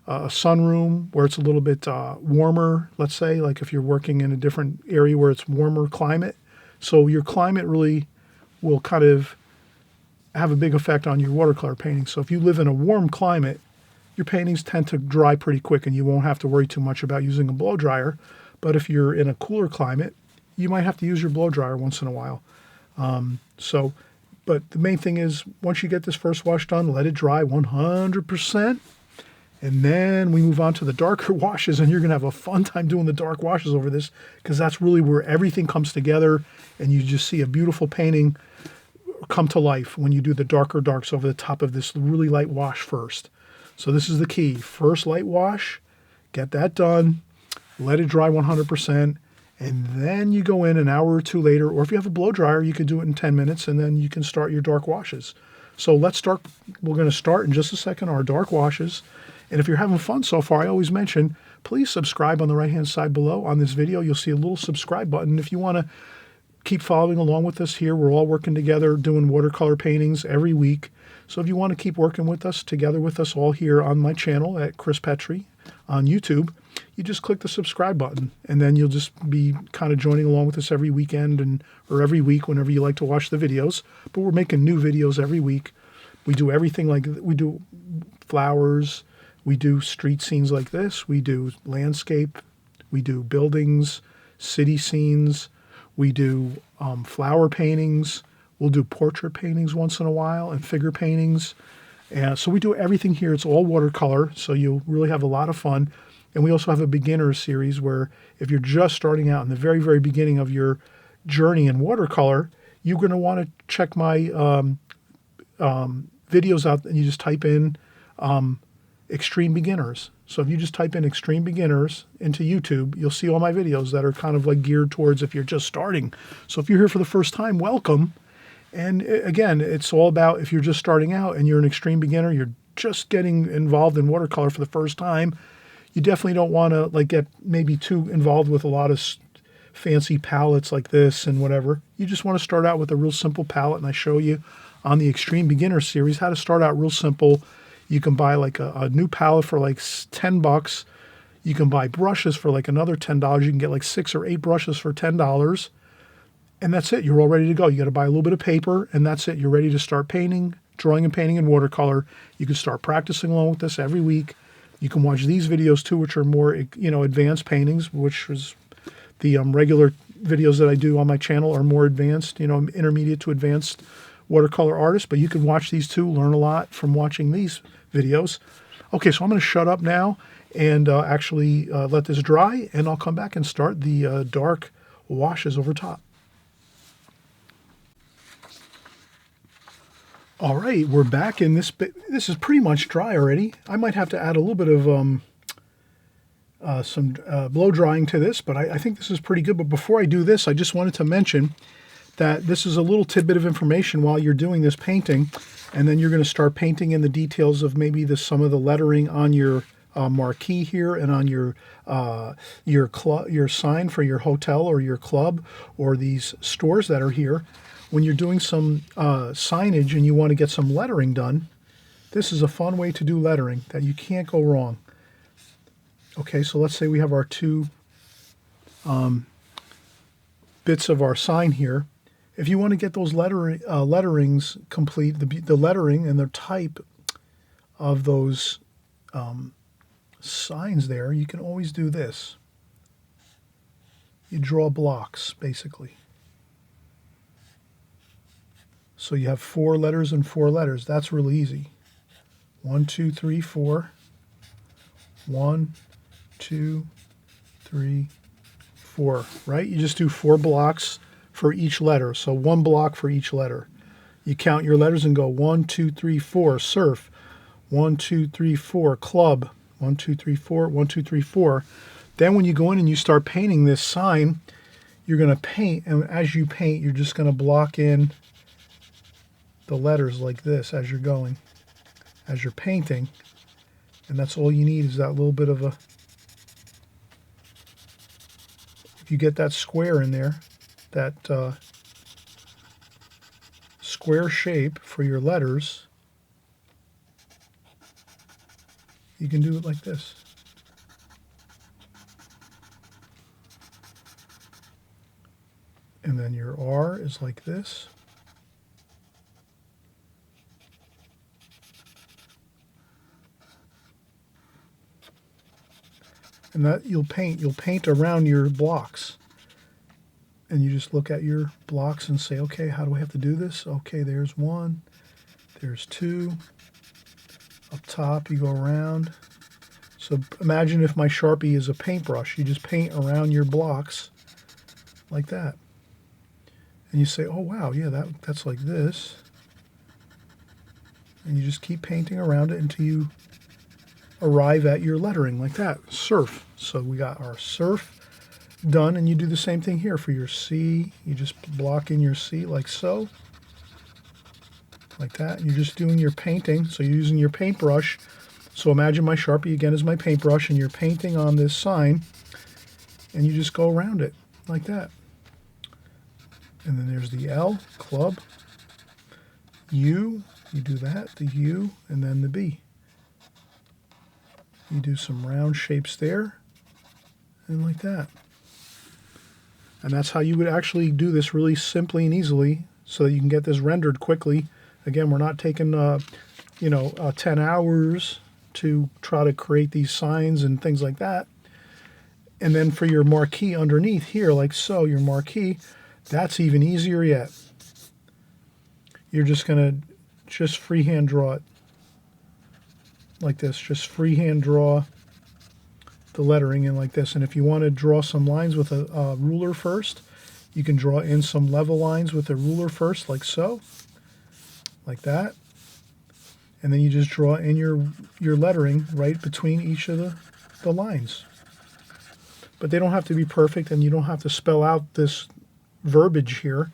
sunroom where it's a little bit warmer, let's say, like if you're working in a different area where it's warmer climate. So your climate really will kind of have a big effect on your watercolor painting. So if you live in a warm climate, your paintings tend to dry pretty quick and you won't have to worry too much about using a blow dryer. But if you're in a cooler climate, you might have to use your blow dryer once in a while. But the main thing is, once you get this first wash done, let it dry 100%. And then we move on to the darker washes, and you're going to have a fun time doing the dark washes over this, because that's really where everything comes together and you just see a beautiful painting come to life when you do the darker darks over the top of this really light wash first. So this is the key. First light wash, get that done, let it dry 100%, and then you go in an hour or two later, or if you have a blow dryer, you can do it in 10 minutes, and then you can start your dark washes. So let's start. We're going to start in just a second our dark washes. And if you're having fun so far, I always mention, please subscribe on the right-hand side below on this video. You'll see a little subscribe button. If you want to keep following along with us here, we're all working together doing watercolor paintings every week. So if you want to keep working with us, together with us all here on my channel at Chris Petri on YouTube, you just click the subscribe button, and then you'll just be kind of joining along with us every weekend or every week whenever you like to watch the videos. But we're making new videos every week. We do everything, like we do flowers, we do street scenes like this, we do landscape, we do buildings, city scenes, we do flower paintings, we'll do portrait paintings once in a while, and figure paintings. And so we do everything here. It's all watercolor, so you'll really have a lot of fun. And we also have a beginner series where if you're just starting out in the very, very beginning of your journey in watercolor, you're going to want to check my videos out, and you just type in Extreme Beginners. So if you just type in Extreme Beginners into YouTube, you'll see all my videos that are kind of like geared towards if you're just starting. So if you're here for the first time, welcome. And again, it's all about if you're just starting out and you're an extreme beginner, you're just getting involved in watercolor for the first time, you definitely don't want to like get maybe too involved with a lot of fancy palettes like this and whatever. You just want to start out with a real simple palette, and I show you on the Extreme Beginner series how to start out real simple. You can buy like a new palette for like $10. You can buy brushes for like another $10. You can get like 6 or 8 brushes for $10. And that's it. You're all ready to go. You got to buy a little bit of paper, and that's it. You're ready to start painting, drawing and painting in watercolor. You can start practicing along with this every week. You can watch these videos too, which are more, advanced paintings, which is the regular videos that I do on my channel are more advanced, intermediate to advanced watercolor artists. But you can watch these too, learn a lot from watching these videos. Okay, so I'm going to shut up now and actually let this dry, and I'll come back and start the dark washes over top. All right, we're back in this bit. This is pretty much dry already. I might have to add a little bit of some blow drying to this, but I think this is pretty good. But before I do this, I just wanted to mention that this is a little tidbit of information while you're doing this painting, and then you're going to start painting in the details of maybe some of the lettering on your marquee here and on your sign for your hotel or your club or these stores that are here. When you're doing some signage and you want to get some lettering done, this is a fun way to do lettering that you can't go wrong. Okay, so let's say we have our 2 bits of our sign here. If you want to get those letterings complete, the lettering and the type of those signs there, you can always do this. You draw blocks, basically. So you have 4 letters and 4 letters. That's really easy. 1, 2, 3, 4. 1, 2, 3, 4. Right? You just do 4 blocks for each letter. So 1 block for each letter. You count your letters and go 1, 2, 3, 4. Surf. 1, 2, 3, 4, club, 1, 2, 3, 4, 1, 2, 3, 4. Then when you go in and you start painting this sign, you're going to paint, and as you paint, you're just going to block in the letters like this as you're going, as you're painting. And that's all you need is that little bit of a, if you get that square in there, that square shape for your letters, you can do it like this. And then your R is like this. And that you'll paint around your blocks. And you just look at your blocks and say, okay, how do I have to do this? Okay, there's 1, there's 2. Up top, you go around. So imagine if my Sharpie is a paintbrush. You just paint around your blocks like that. And you say, oh, wow, yeah, that's like this. And you just keep painting around it until you arrive at your lettering like that. Surf. So we got our surf done, and you do the same thing here for your C. You just block in your C like so. Like that. And you're just doing your painting. So you're using your paintbrush. So imagine my Sharpie again is my paintbrush, and you're painting on this sign, and you just go around it like that. And then there's the L, club, U, you do that, the U, and then the B. You do some round shapes there, and like that. And that's how you would actually do this really simply and easily so that you can get this rendered quickly. Again, we're not taking, 10 hours to try to create these signs and things like that. And then for your marquee underneath here, like so, your marquee, that's even easier yet. You're just going to freehand draw it like this. Just freehand draw the lettering in like this. And if you want to draw some lines with a ruler first, you can draw in some level lines with a ruler first, like so, like that. And then you just draw in your lettering right between each of the lines. But they don't have to be perfect, and you don't have to spell out this verbiage here.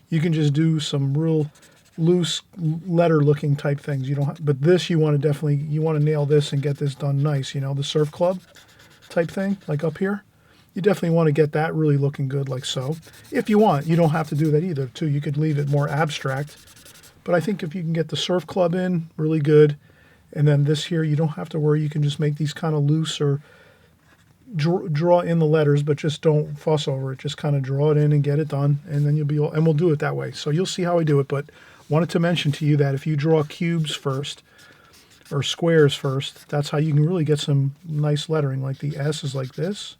You can just do some real loose letter looking type things. You don't have, but this you want to nail this and get this done nice, the surf club type thing like up here. You definitely want to get that really looking good like so. If you want, you don't have to do that either too. You could leave it more abstract. But I think if you can get the surf club in really good, and then this here, you don't have to worry. You can just make these kind of loose or draw in the letters, but just don't fuss over it. Just kind of draw it in and get it done, and then you'll be all, and we'll do it that way. So you'll see how I do it, but wanted to mention to you that if you draw cubes first or squares first, that's how you can really get some nice lettering. Like the S is like this,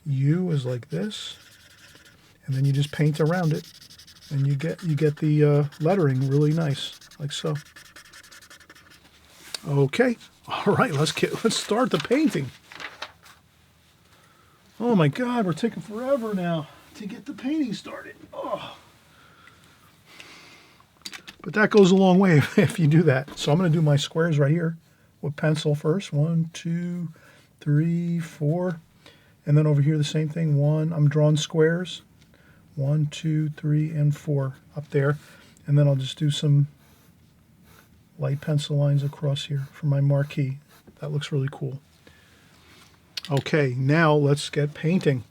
U is like this, and then you just paint around it, and you get the lettering really nice, like so. Okay, all right, let's start the painting. Oh my God, we're taking forever now to get the painting started. Oh. But that goes a long way if you do that. So I'm going to do my squares right here with pencil first. 1, 2, 3, 4. And then over here the same thing. 1, I'm drawing squares. 1, 2, 3, and 4 up there. And then I'll just do some light pencil lines across here for my marquee. That looks really cool. Okay, now let's get painting.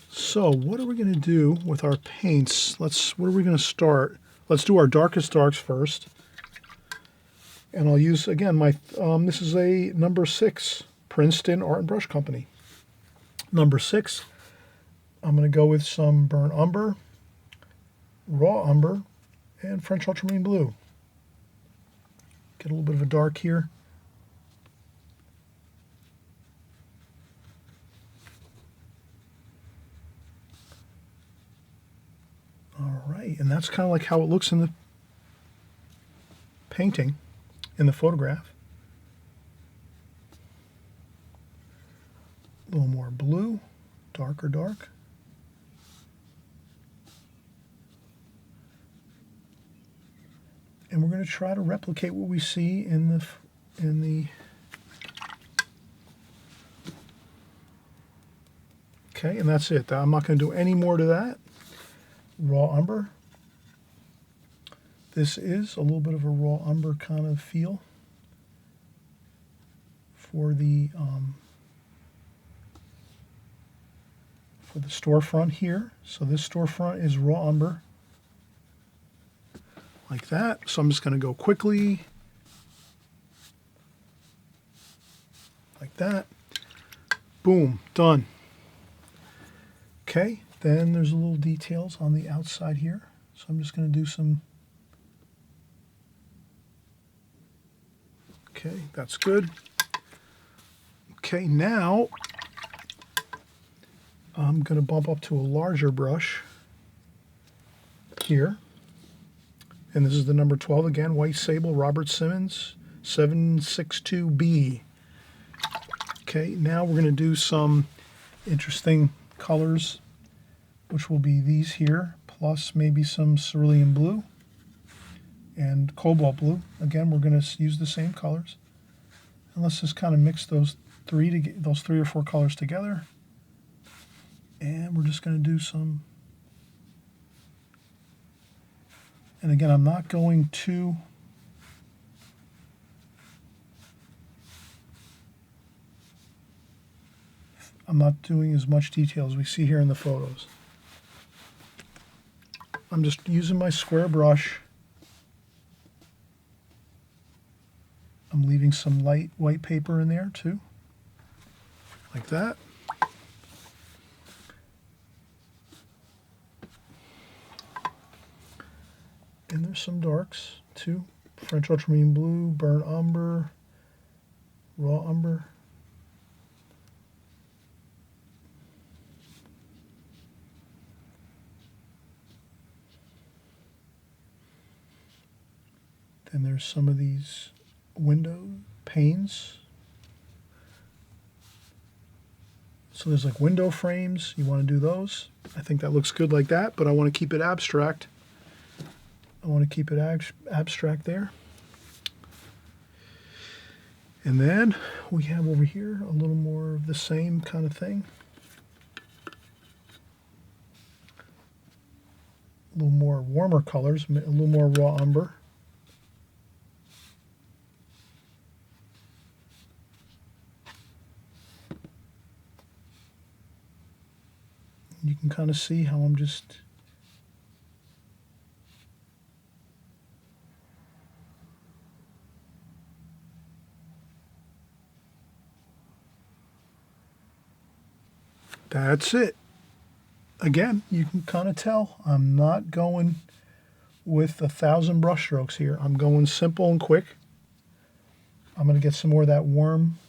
So what are we going to do with our paints? Where are we going to start? Let's do our darkest darks first. And I'll use, again, this is a number 6 Princeton Art and Brush Company. Number 6, I'm going to go with some burnt umber, raw umber, and French ultramarine blue. Get a little bit of a dark here. All right, and that's kind of like how it looks in the painting, in the photograph. A little more blue, darker dark. And we're going to try to replicate what we see in the okay, and that's it. I'm not going to do any more to that. Raw umber. This is a little bit of a raw umber kind of feel for the storefront here. So this storefront is raw umber, like that. So I'm just going to go quickly, like that. Boom, done. Okay, then there's a little details on the outside here. So I'm just going to do some. Okay, that's good. Okay, now I'm going to bump up to a larger brush here. And this is the number 12 again, White Sable, Robert Simmons, 762B. Okay, now we're going to do some interesting colors, which will be these here, plus maybe some cerulean blue and cobalt blue. Again, we're going to use the same colors. And let's just kind of mix those three or four colors together. And we're just going to do some. And again, I'm not going to I'm not doing as much detail as we see here in the photos. I'm just using my square brush. I'm leaving some light white paper in there too, like that. And there's some darks too. French ultramarine blue, burnt umber, raw umber. Then there's some of these window panes. So there's like window frames. You want to do those. I think that looks good like that, but I want to keep it abstract. I want to keep it abstract there. And then we have over here a little more of the same kind of thing. A little more warmer colors, a little more raw umber. You can kind of see how I'm just that's it. Again, you can kind of tell I'm not going with 1,000 brush strokes here. I'm going simple and quick. I'm going to get some more of that warm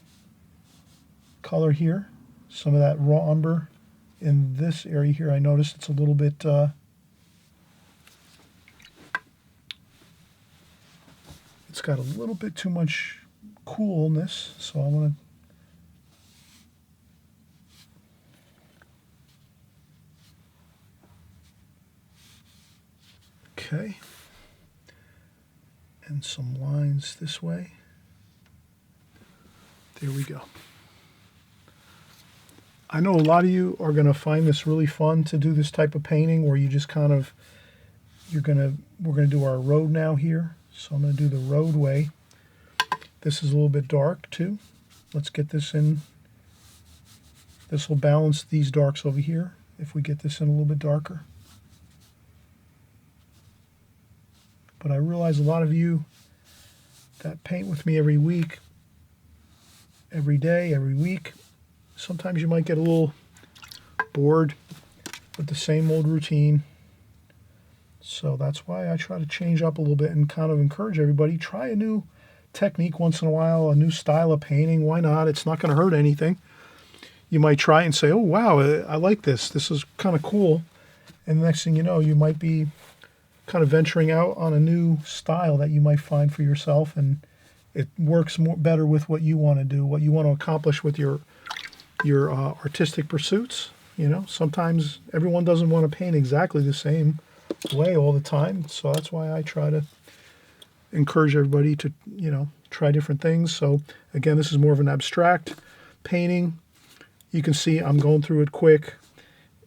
color here, some of that raw umber. In this area here, I noticed it's a little bit it's got a little bit too much coolness, so I want to okay, and some lines this way. There we go. I know a lot of you are going to find this really fun to do this type of painting where you just kind of, we're going to do our road now here. So I'm going to do the roadway. This is a little bit dark too. Let's get this in. This will balance these darks over here if we get this in a little bit darker. But I realize a lot of you that paint with me every week, every day, every week, sometimes you might get a little bored with the same old routine. So that's why I try to change up a little bit and kind of encourage everybody, try a new technique once in a while, a new style of painting. Why not? It's not going to hurt anything. You might try and say, oh, wow, I like this. This is kind of cool. And the next thing you know, you might be kind of venturing out on a new style that you might find for yourself. And it works better with what you want to do, what you want to accomplish with your artistic pursuits. You know, sometimes everyone doesn't want to paint exactly the same way all the time, so that's why I try to encourage everybody to, try different things. So again, this is more of an abstract painting. You can see I'm going through it quick.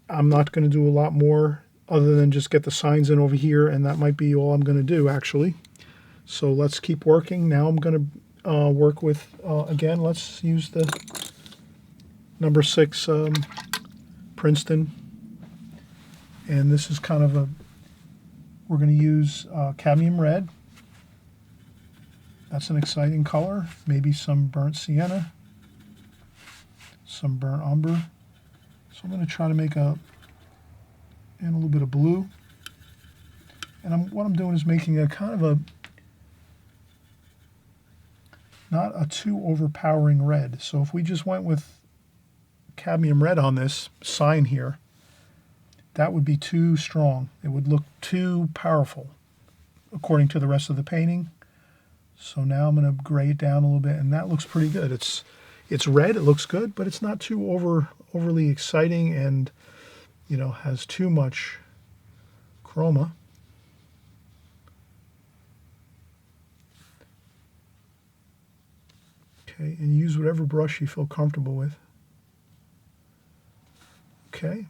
I'm not going to do a lot more other than just get the signs in over here, and that might be all I'm going to do actually. So let's keep working. Now I'm going to work with, again, let's use the number 6 Princeton. And this is kind of we're going to use cadmium red. That's an exciting color. Maybe some burnt sienna, some burnt umber. So I'm going to try to make and a little bit of blue. And what I'm doing is making a kind of not a too overpowering red. So if we just went with cadmium red on this sign here, that would be too strong. It would look too powerful according to the rest of the painting. So now I'm going to gray it down a little bit, and that looks pretty good. It's red, it looks good, but it's not too overly exciting and, has too much chroma. Okay, and use whatever brush you feel comfortable with. Okay.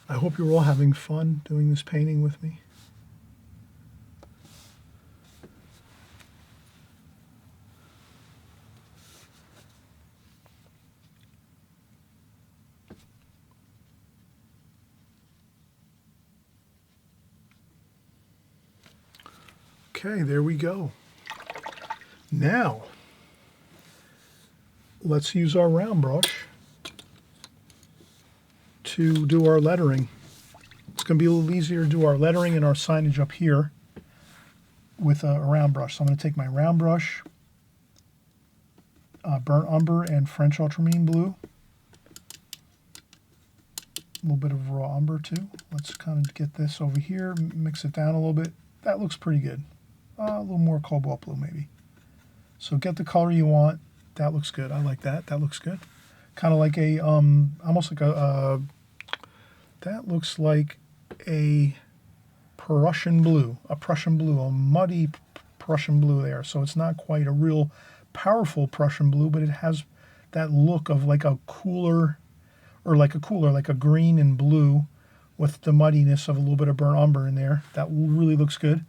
I hope you're all having fun doing this painting with me. Okay, there we go. Now, let's use our round brush to do our lettering. It's going to be a little easier to do our lettering and our signage up here with a round brush. So I'm going to take my round brush, burnt umber and French ultramarine blue, a little bit of raw umber too. Let's kind of get this over here, mix it down a little bit. That looks pretty good. A little more cobalt blue maybe. So get the color you want. That looks good. I like that. That looks good. Kind of like almost like that looks like a Prussian blue, a muddy Prussian blue there. So it's not quite a real powerful Prussian blue, but it has that look of like a cooler, like a green and blue with the muddiness of a little bit of burnt umber in there. That really looks good.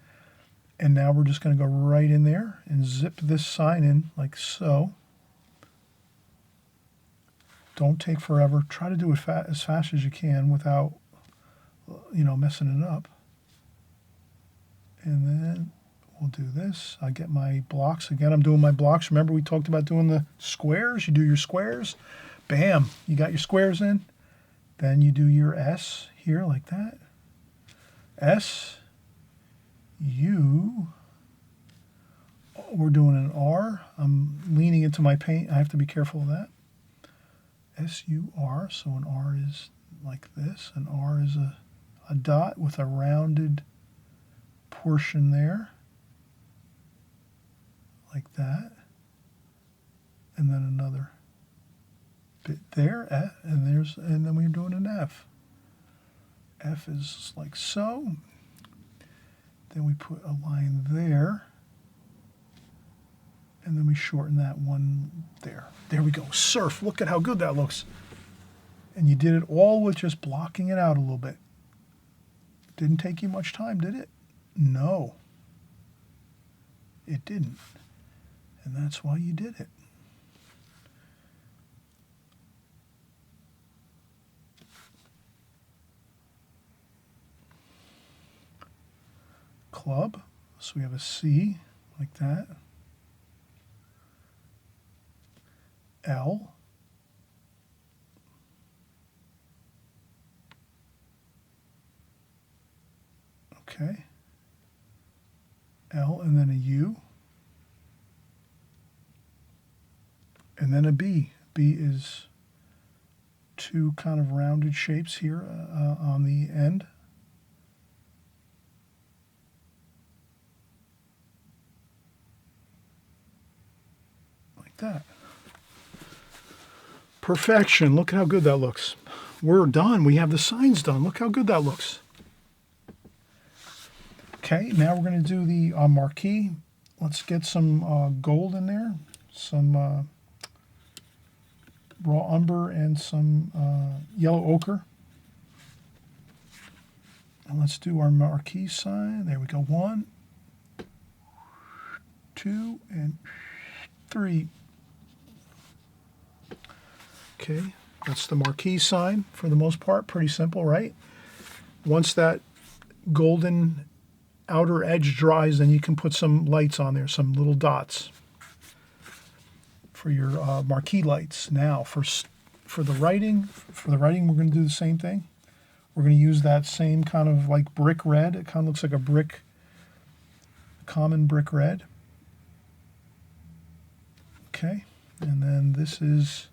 And now we're just going to go right in there and zip this sign in like so. Don't take forever. Try to do it as fast as you can without, messing it up. And then we'll do this. I get my blocks. Again, I'm doing my blocks. Remember we talked about doing the squares? You do your squares. Bam. You got your squares in. Then you do your S here like that. S. U. We're doing an R. I'm leaning into my paint. I have to be careful of that. S-U-R, so an R is like this. An R is a dot with a rounded portion there, like that. And then another bit there, and then we're doing an F. F is like so. Then we put a line there. And then we shorten that one there. There we go. Surf. Look at how good that looks. And you did it all with just blocking it out a little bit. Didn't take you much time, did it? No. It didn't. And that's why you did it. Club. So we have a C like that. L. Okay. L and then a U. And then a B. B is two kind of rounded shapes here on the end. that. Perfection. Look at how good that looks. We're done. We have the signs done. Look how good that looks. Okay, now we're going to do the marquee. Let's get some gold in there, some raw umber, and some yellow ochre. And let's do our marquee sign. There we go. 1, 2, and 3. Okay, that's the marquee sign for the most part. Pretty simple, right? Once that golden outer edge dries, then you can put some lights on there, some little dots for your marquee lights. Now, for the writing, we're going to do the same thing. We're going to use that same kind of like brick red. It kind of looks like a brick, common brick red. Okay, and then this is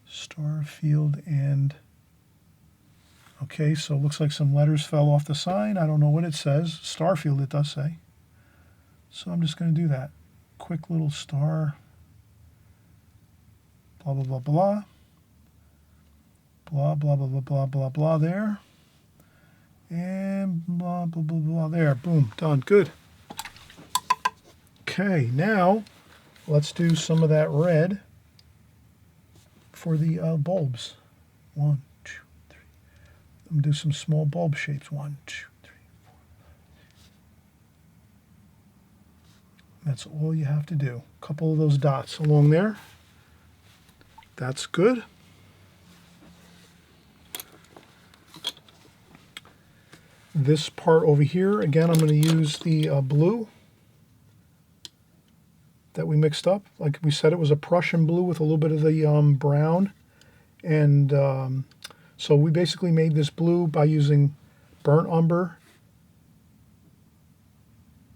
Starfield, and okay, so it looks like some letters fell off the sign. I don't know what it says. Starfield, it does say. So I'm just going to do that. Quick little star. Blah, blah, blah, blah. Blah, blah, blah, blah, blah, blah, blah there. And blah, blah, blah, blah there. Boom, done. Good. Okay, now let's do some of that red for the bulbs. 1, 2, 3. I'm going to do some small bulb shapes. 1, 2, 3, 4. That's all you have to do. A couple of those dots along there. That's good. This part over here, again, I'm going to use the blue that we mixed up. Like we said, it was a Prussian blue with a little bit of the brown. And so we basically made this blue by using burnt umber,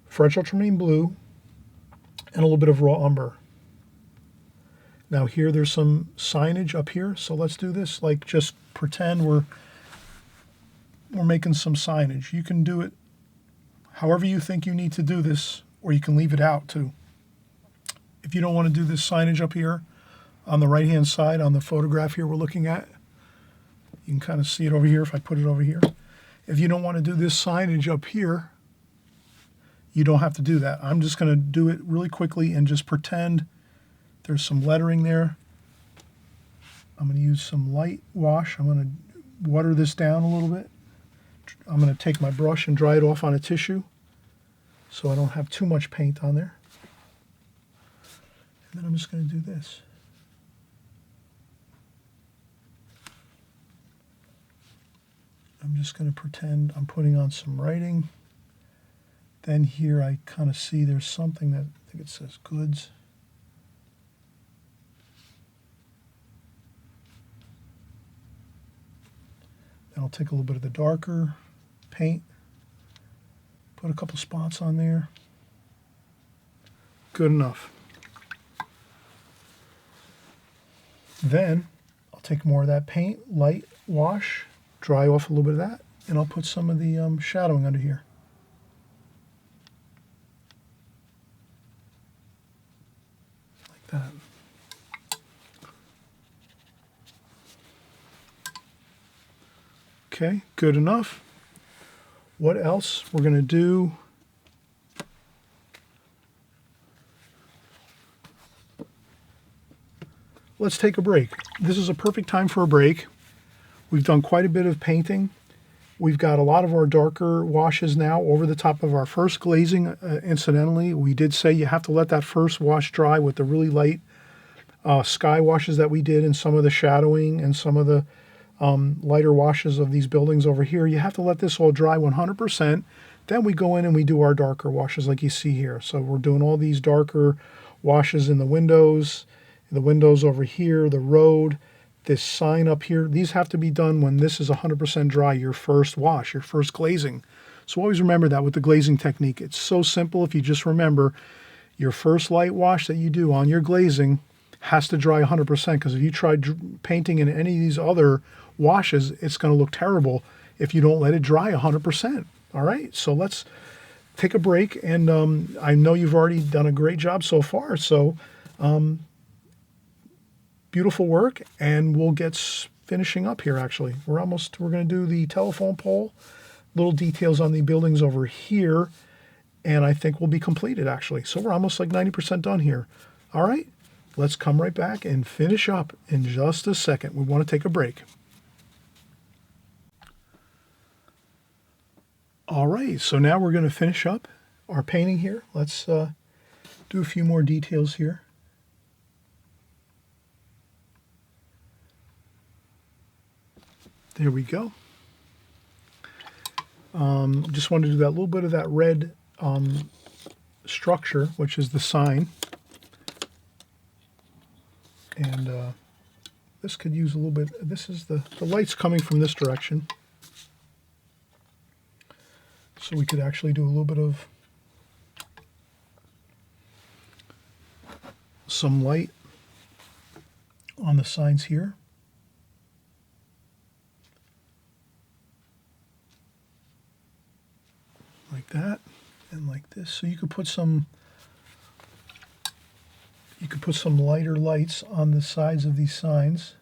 French ultramarine blue, and a little bit of raw umber. Now here there's some signage up here, so let's do this. Like just pretend we're making some signage. You can do it however you think you need to do this, or you can leave it out too. If you don't want to do this signage up here on the right hand side on the photograph here we're looking at, you can kind of see it over here if I put it over here. If you don't want to do this signage up here, you don't have to do that. I'm just going to do it really quickly and just pretend there's some lettering there. I'm going to use some light wash. I'm going to water this down a little bit. I'm going to take my brush and dry it off on a tissue so I don't have too much paint on there. And then I'm just going to do this. I'm just going to pretend I'm putting on some writing. Then here I kind of see there's something that I think it says goods. Then I'll take a little bit of the darker paint, put a couple spots on there. Good enough. Then I'll take more of that paint, light wash, dry off a little bit of that, and I'll put some of the shadowing under here. Like that. Okay, good enough. What else we're going to do? Let's take a break. This is a perfect time for a break. We've done quite a bit of painting. We've got a lot of our darker washes now over the top of our first glazing. Incidentally, we did say you have to let that first wash dry with the really light sky washes that we did and some of the shadowing and some of the lighter washes of these buildings over here. You have to let this all dry 100%. Then we go in and we do our darker washes like you see here. So we're doing all these darker washes in the windows over here, the road, this sign up here. These have to be done when this is 100% dry, your first wash, your first glazing. So always remember that with the glazing technique. It's so simple if you just remember your first light wash that you do on your glazing has to dry 100%, because if you try painting in any of these other washes, it's going to look terrible if you don't let it dry 100%. All right, so let's take a break, and I know you've already done a great job so far, so beautiful work, and we'll get finishing up here actually. We're going to do the telephone pole, little details on the buildings over here, and I think we'll be completed actually. So we're almost like 90% done here. All right, let's come right back and finish up in just a second. We want to take a break. All right, so now we're going to finish up our painting here. Let's do a few more details here. There we go. Just wanted to do that little bit of that red structure, which is the sign. And this could use a little bit, this is the light's coming from this direction. So we could actually do a little bit of some light on the signs here. Like that and like this. So you could put some lighter lights on the sides of these signs.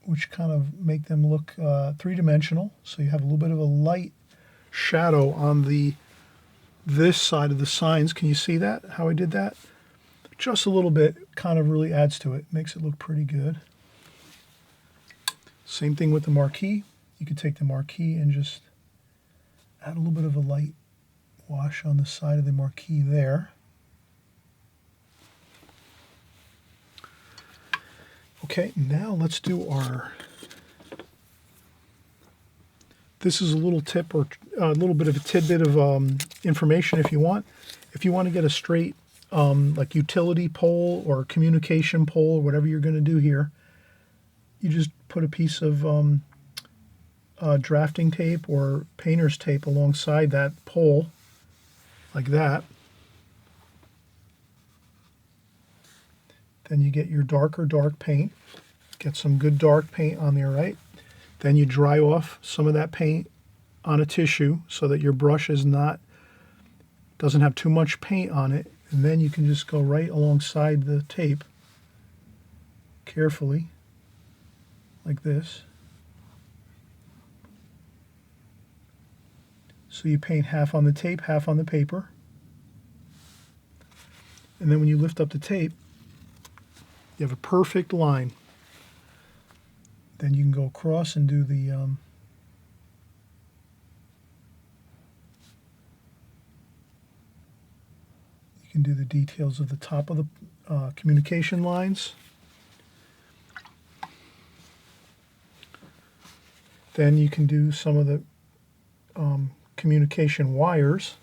Which kind of make them look three-dimensional. So you have a little bit of a light shadow on this side of the signs. Can you see that, how I did that? Just a little bit, kind of really adds to it. Makes it look pretty good. Same thing with the marquee. You could take the marquee and just add a little bit of a light wash on the side of the marquee there. Okay, now let's do this is a little tip or a little bit of a tidbit of information if you want. If you want to get a straight like utility pole or communication pole or whatever you're going to do here, you just put a piece of drafting tape or painter's tape alongside that pole like that. Then you get your dark paint. Get some good dark paint on there, right? Then you dry off some of that paint on a tissue so that your brush doesn't have too much paint on it. And then you can just go right alongside the tape carefully, like this. So you paint half on the tape, half on the paper. And then when you lift up the tape, you have a perfect line. Then you can go across and do the you can do the details of the top of the communication lines. Then you can do some of the communication wires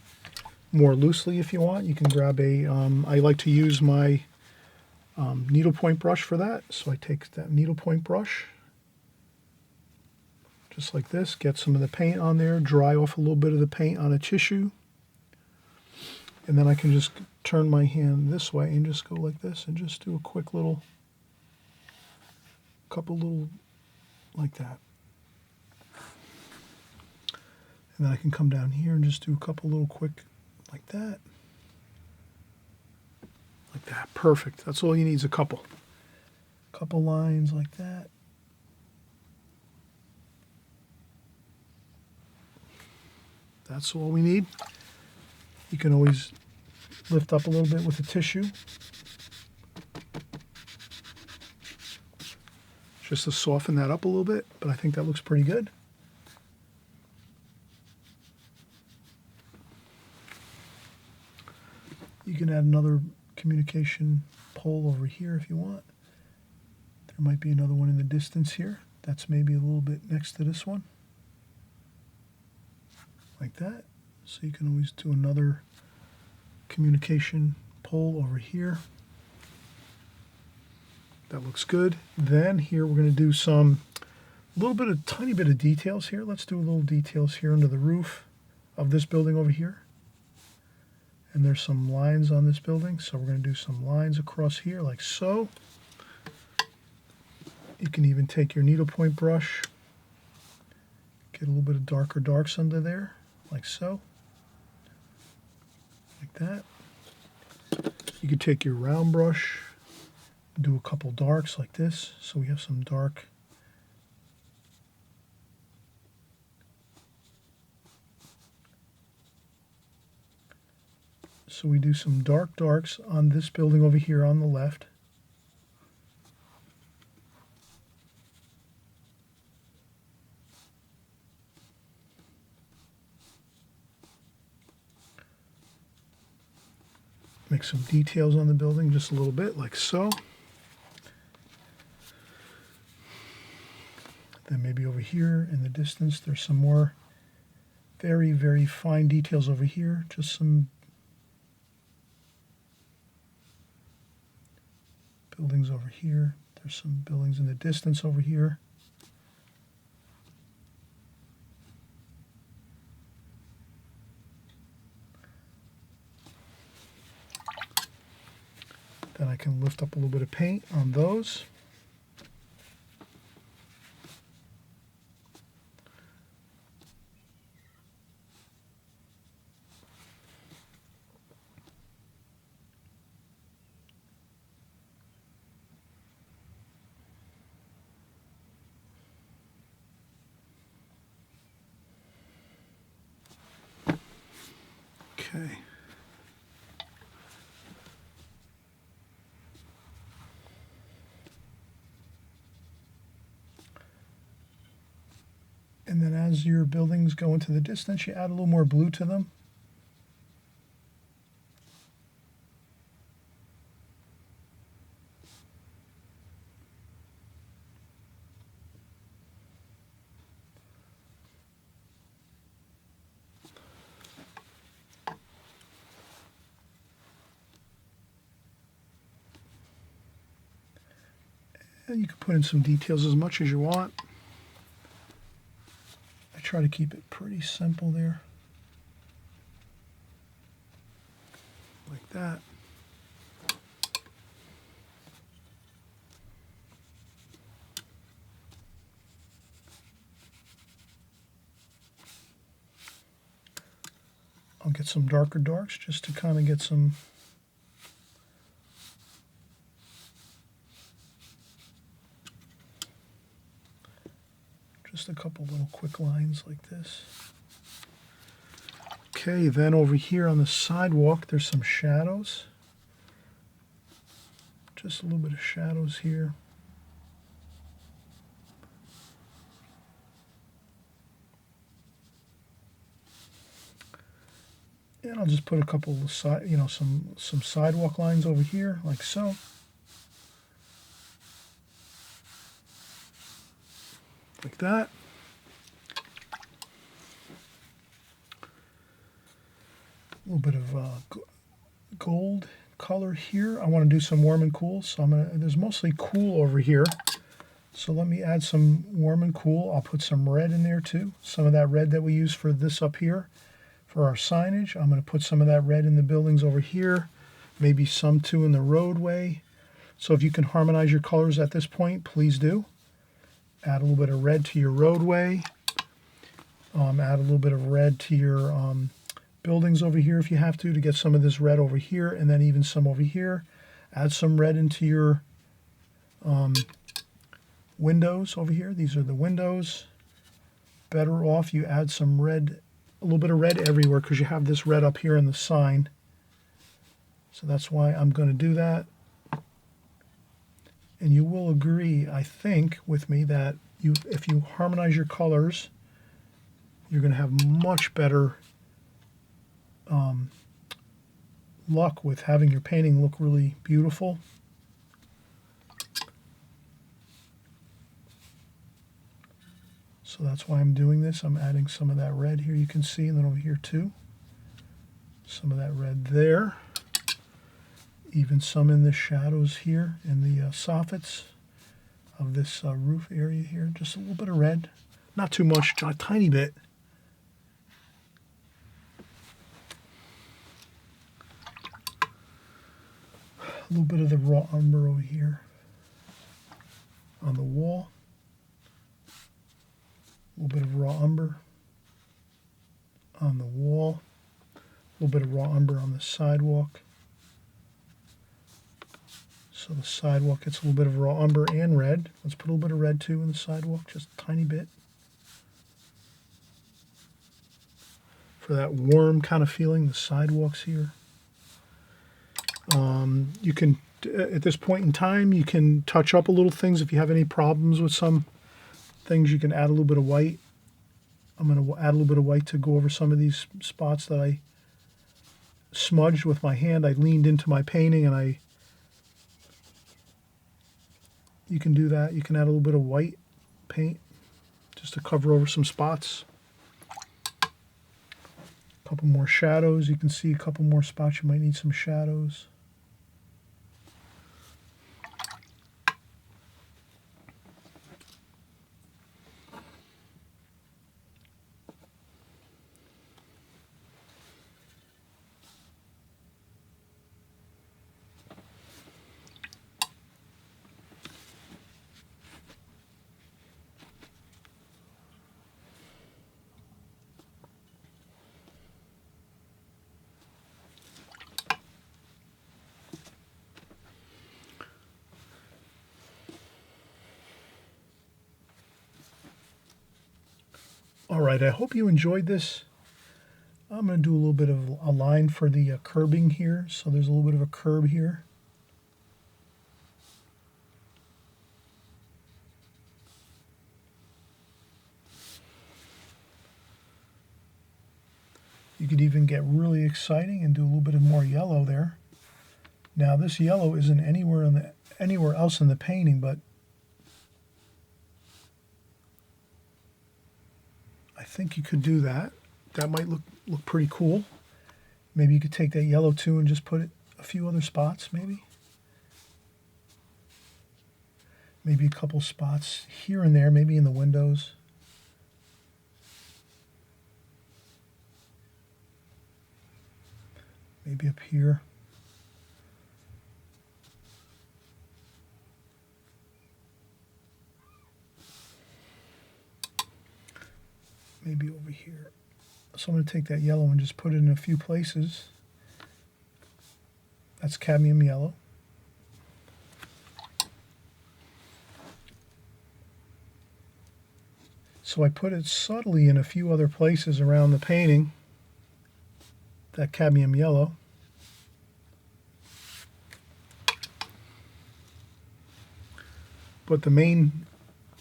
more loosely if you want. You can grab a, I like to use my needlepoint brush for that. So I take that needlepoint brush, just like this, get some of the paint on there, dry off a little bit of the paint on a tissue, and then I can just turn my hand this way and just go like this and just do a quick couple little, like that. And then I can come down here and just do a couple little quick, like that. Like that, perfect. That's all you need is a couple lines like that. That's all we need. You can always lift up a little bit with the tissue, just to soften that up a little bit, but I think that looks pretty good. You can add another communication pole over here if you want. There might be another one in the distance here. That's maybe a little bit next to this one. Like that. So you can always do another communication pole over here. That looks good. Then here we're going to do tiny bit of details here. Let's do a little details here under the roof of this building over here. And there's some lines on this building, so we're going to do some lines across here like so. You can even take your needlepoint brush, get a little bit of darker darks under there, like so. Like like that. You could take your round brush, do a couple darks like this, so we have some dark. So we do some darks on this building over here on the left. Make some details on the building just a little bit, like so. Then maybe over here in the distance, there's some more very, very fine details over here. Just some buildings over here. There's some buildings in the distance over here. Then I can lift up a little bit of paint on those. Okay. And then as your buildings go into the distance, you add a little more blue to them. And you can put in some details as much as you want. I try to keep it pretty simple there. Like that. I'll get some darker darks just to kind of get some just a couple little quick lines like this. Okay, then over here on the sidewalk, there's some shadows. Just a little bit of shadows here. And I'll just put a couple of some sidewalk lines over here, like so. Like that. A little bit of gold color here. I want to do some warm and cool, so there's mostly cool over here. So let me add some warm and cool. I'll put some red in there too. Some of that red that we use for this up here for our signage. I'm going to put some of that red in the buildings over here. Maybe some too in the roadway. So if you can harmonize your colors at this point, please do. Add a little bit of red to your roadway. Add a little bit of red to your buildings over here if you have to get some of this red over here, and then even some over here. Add some red into your windows over here. These are the windows. Better off you add some red, a little bit of red everywhere, because you have this red up here in the sign. So that's why I'm going to do that. And you will agree, I think, with me that if you harmonize your colors, you're going to have much better luck with having your painting look really beautiful. So that's why I'm doing this. I'm adding some of that red here, you can see, and then over here too. Some of that red there. Even some in the shadows here, in the soffits of this roof area here. Just a little bit of red. Not too much, a tiny bit. A little bit of the raw umber over here on the wall. A little bit of raw umber on the wall. A little bit of raw umber on the sidewalk. So the sidewalk gets a little bit of raw umber and red. Let's put a little bit of red too in the sidewalk, just a tiny bit. For that warm kind of feeling, the sidewalks here. You can, at this point in time, you can touch up a little things. If you have any problems with some things, you can add a little bit of white. I'm going to add a little bit of white to go over some of these spots that I smudged with my hand. I leaned into my painting and you can do that. You can add a little bit of white paint just to cover over some spots. A couple more shadows. You can see a couple more spots you might need some shadows. All right, I hope you enjoyed this. I'm going to do a little bit of a line for the curbing here. So there's a little bit of a curb here. You could even get really exciting and do a little bit of more yellow there. Now this yellow isn't anywhere else in the painting, but I think you could do that. That might look pretty cool. Maybe you could take that yellow too and just put it a few other spots, maybe. Maybe a couple spots here and there, maybe in the windows. Maybe up here. Maybe over here. So I'm going to take that yellow and just put it in a few places. That's cadmium yellow. So I put it subtly in a few other places around the painting, that cadmium yellow. But the main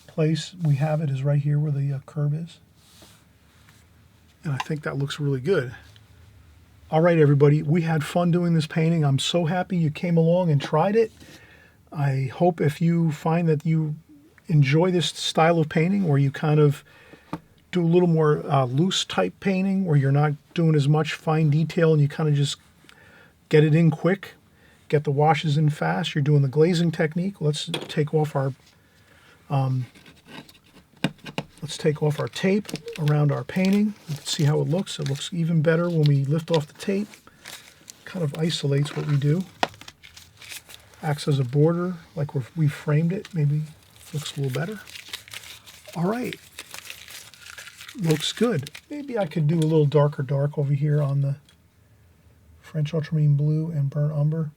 place we have it is right here where the curb is. And I think that looks really good. All right, everybody, we had fun doing this painting. I'm so happy you came along and tried it. I hope if you find that you enjoy this style of painting where you kind of do a little more loose type painting where you're not doing as much fine detail and you kind of just get it in quick, get the washes in fast. You're doing the glazing technique. Let's take off our tape around our painting. You can see how it looks. It looks even better when we lift off the tape. Kind of isolates what we do. Acts as a border, like we framed it. Maybe looks a little better. All right. Looks good. Maybe I could do a little darker dark over here on the French ultramarine blue and burnt umber.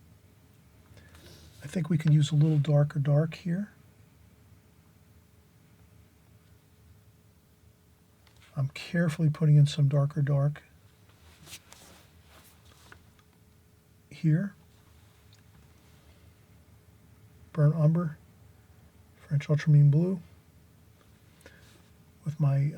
I think we could use a little darker dark here. I'm carefully putting in some darker dark here. Burnt umber, French ultramarine blue with my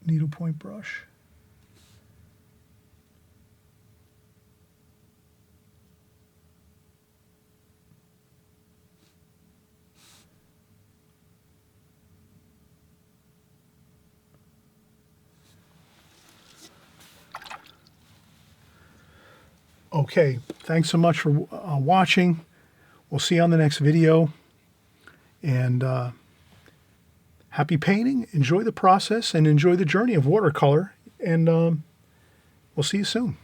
needlepoint brush. Okay, thanks so much for watching. We'll see you on the next video. And happy painting. Enjoy the process and enjoy the journey of watercolor. And we'll see you soon.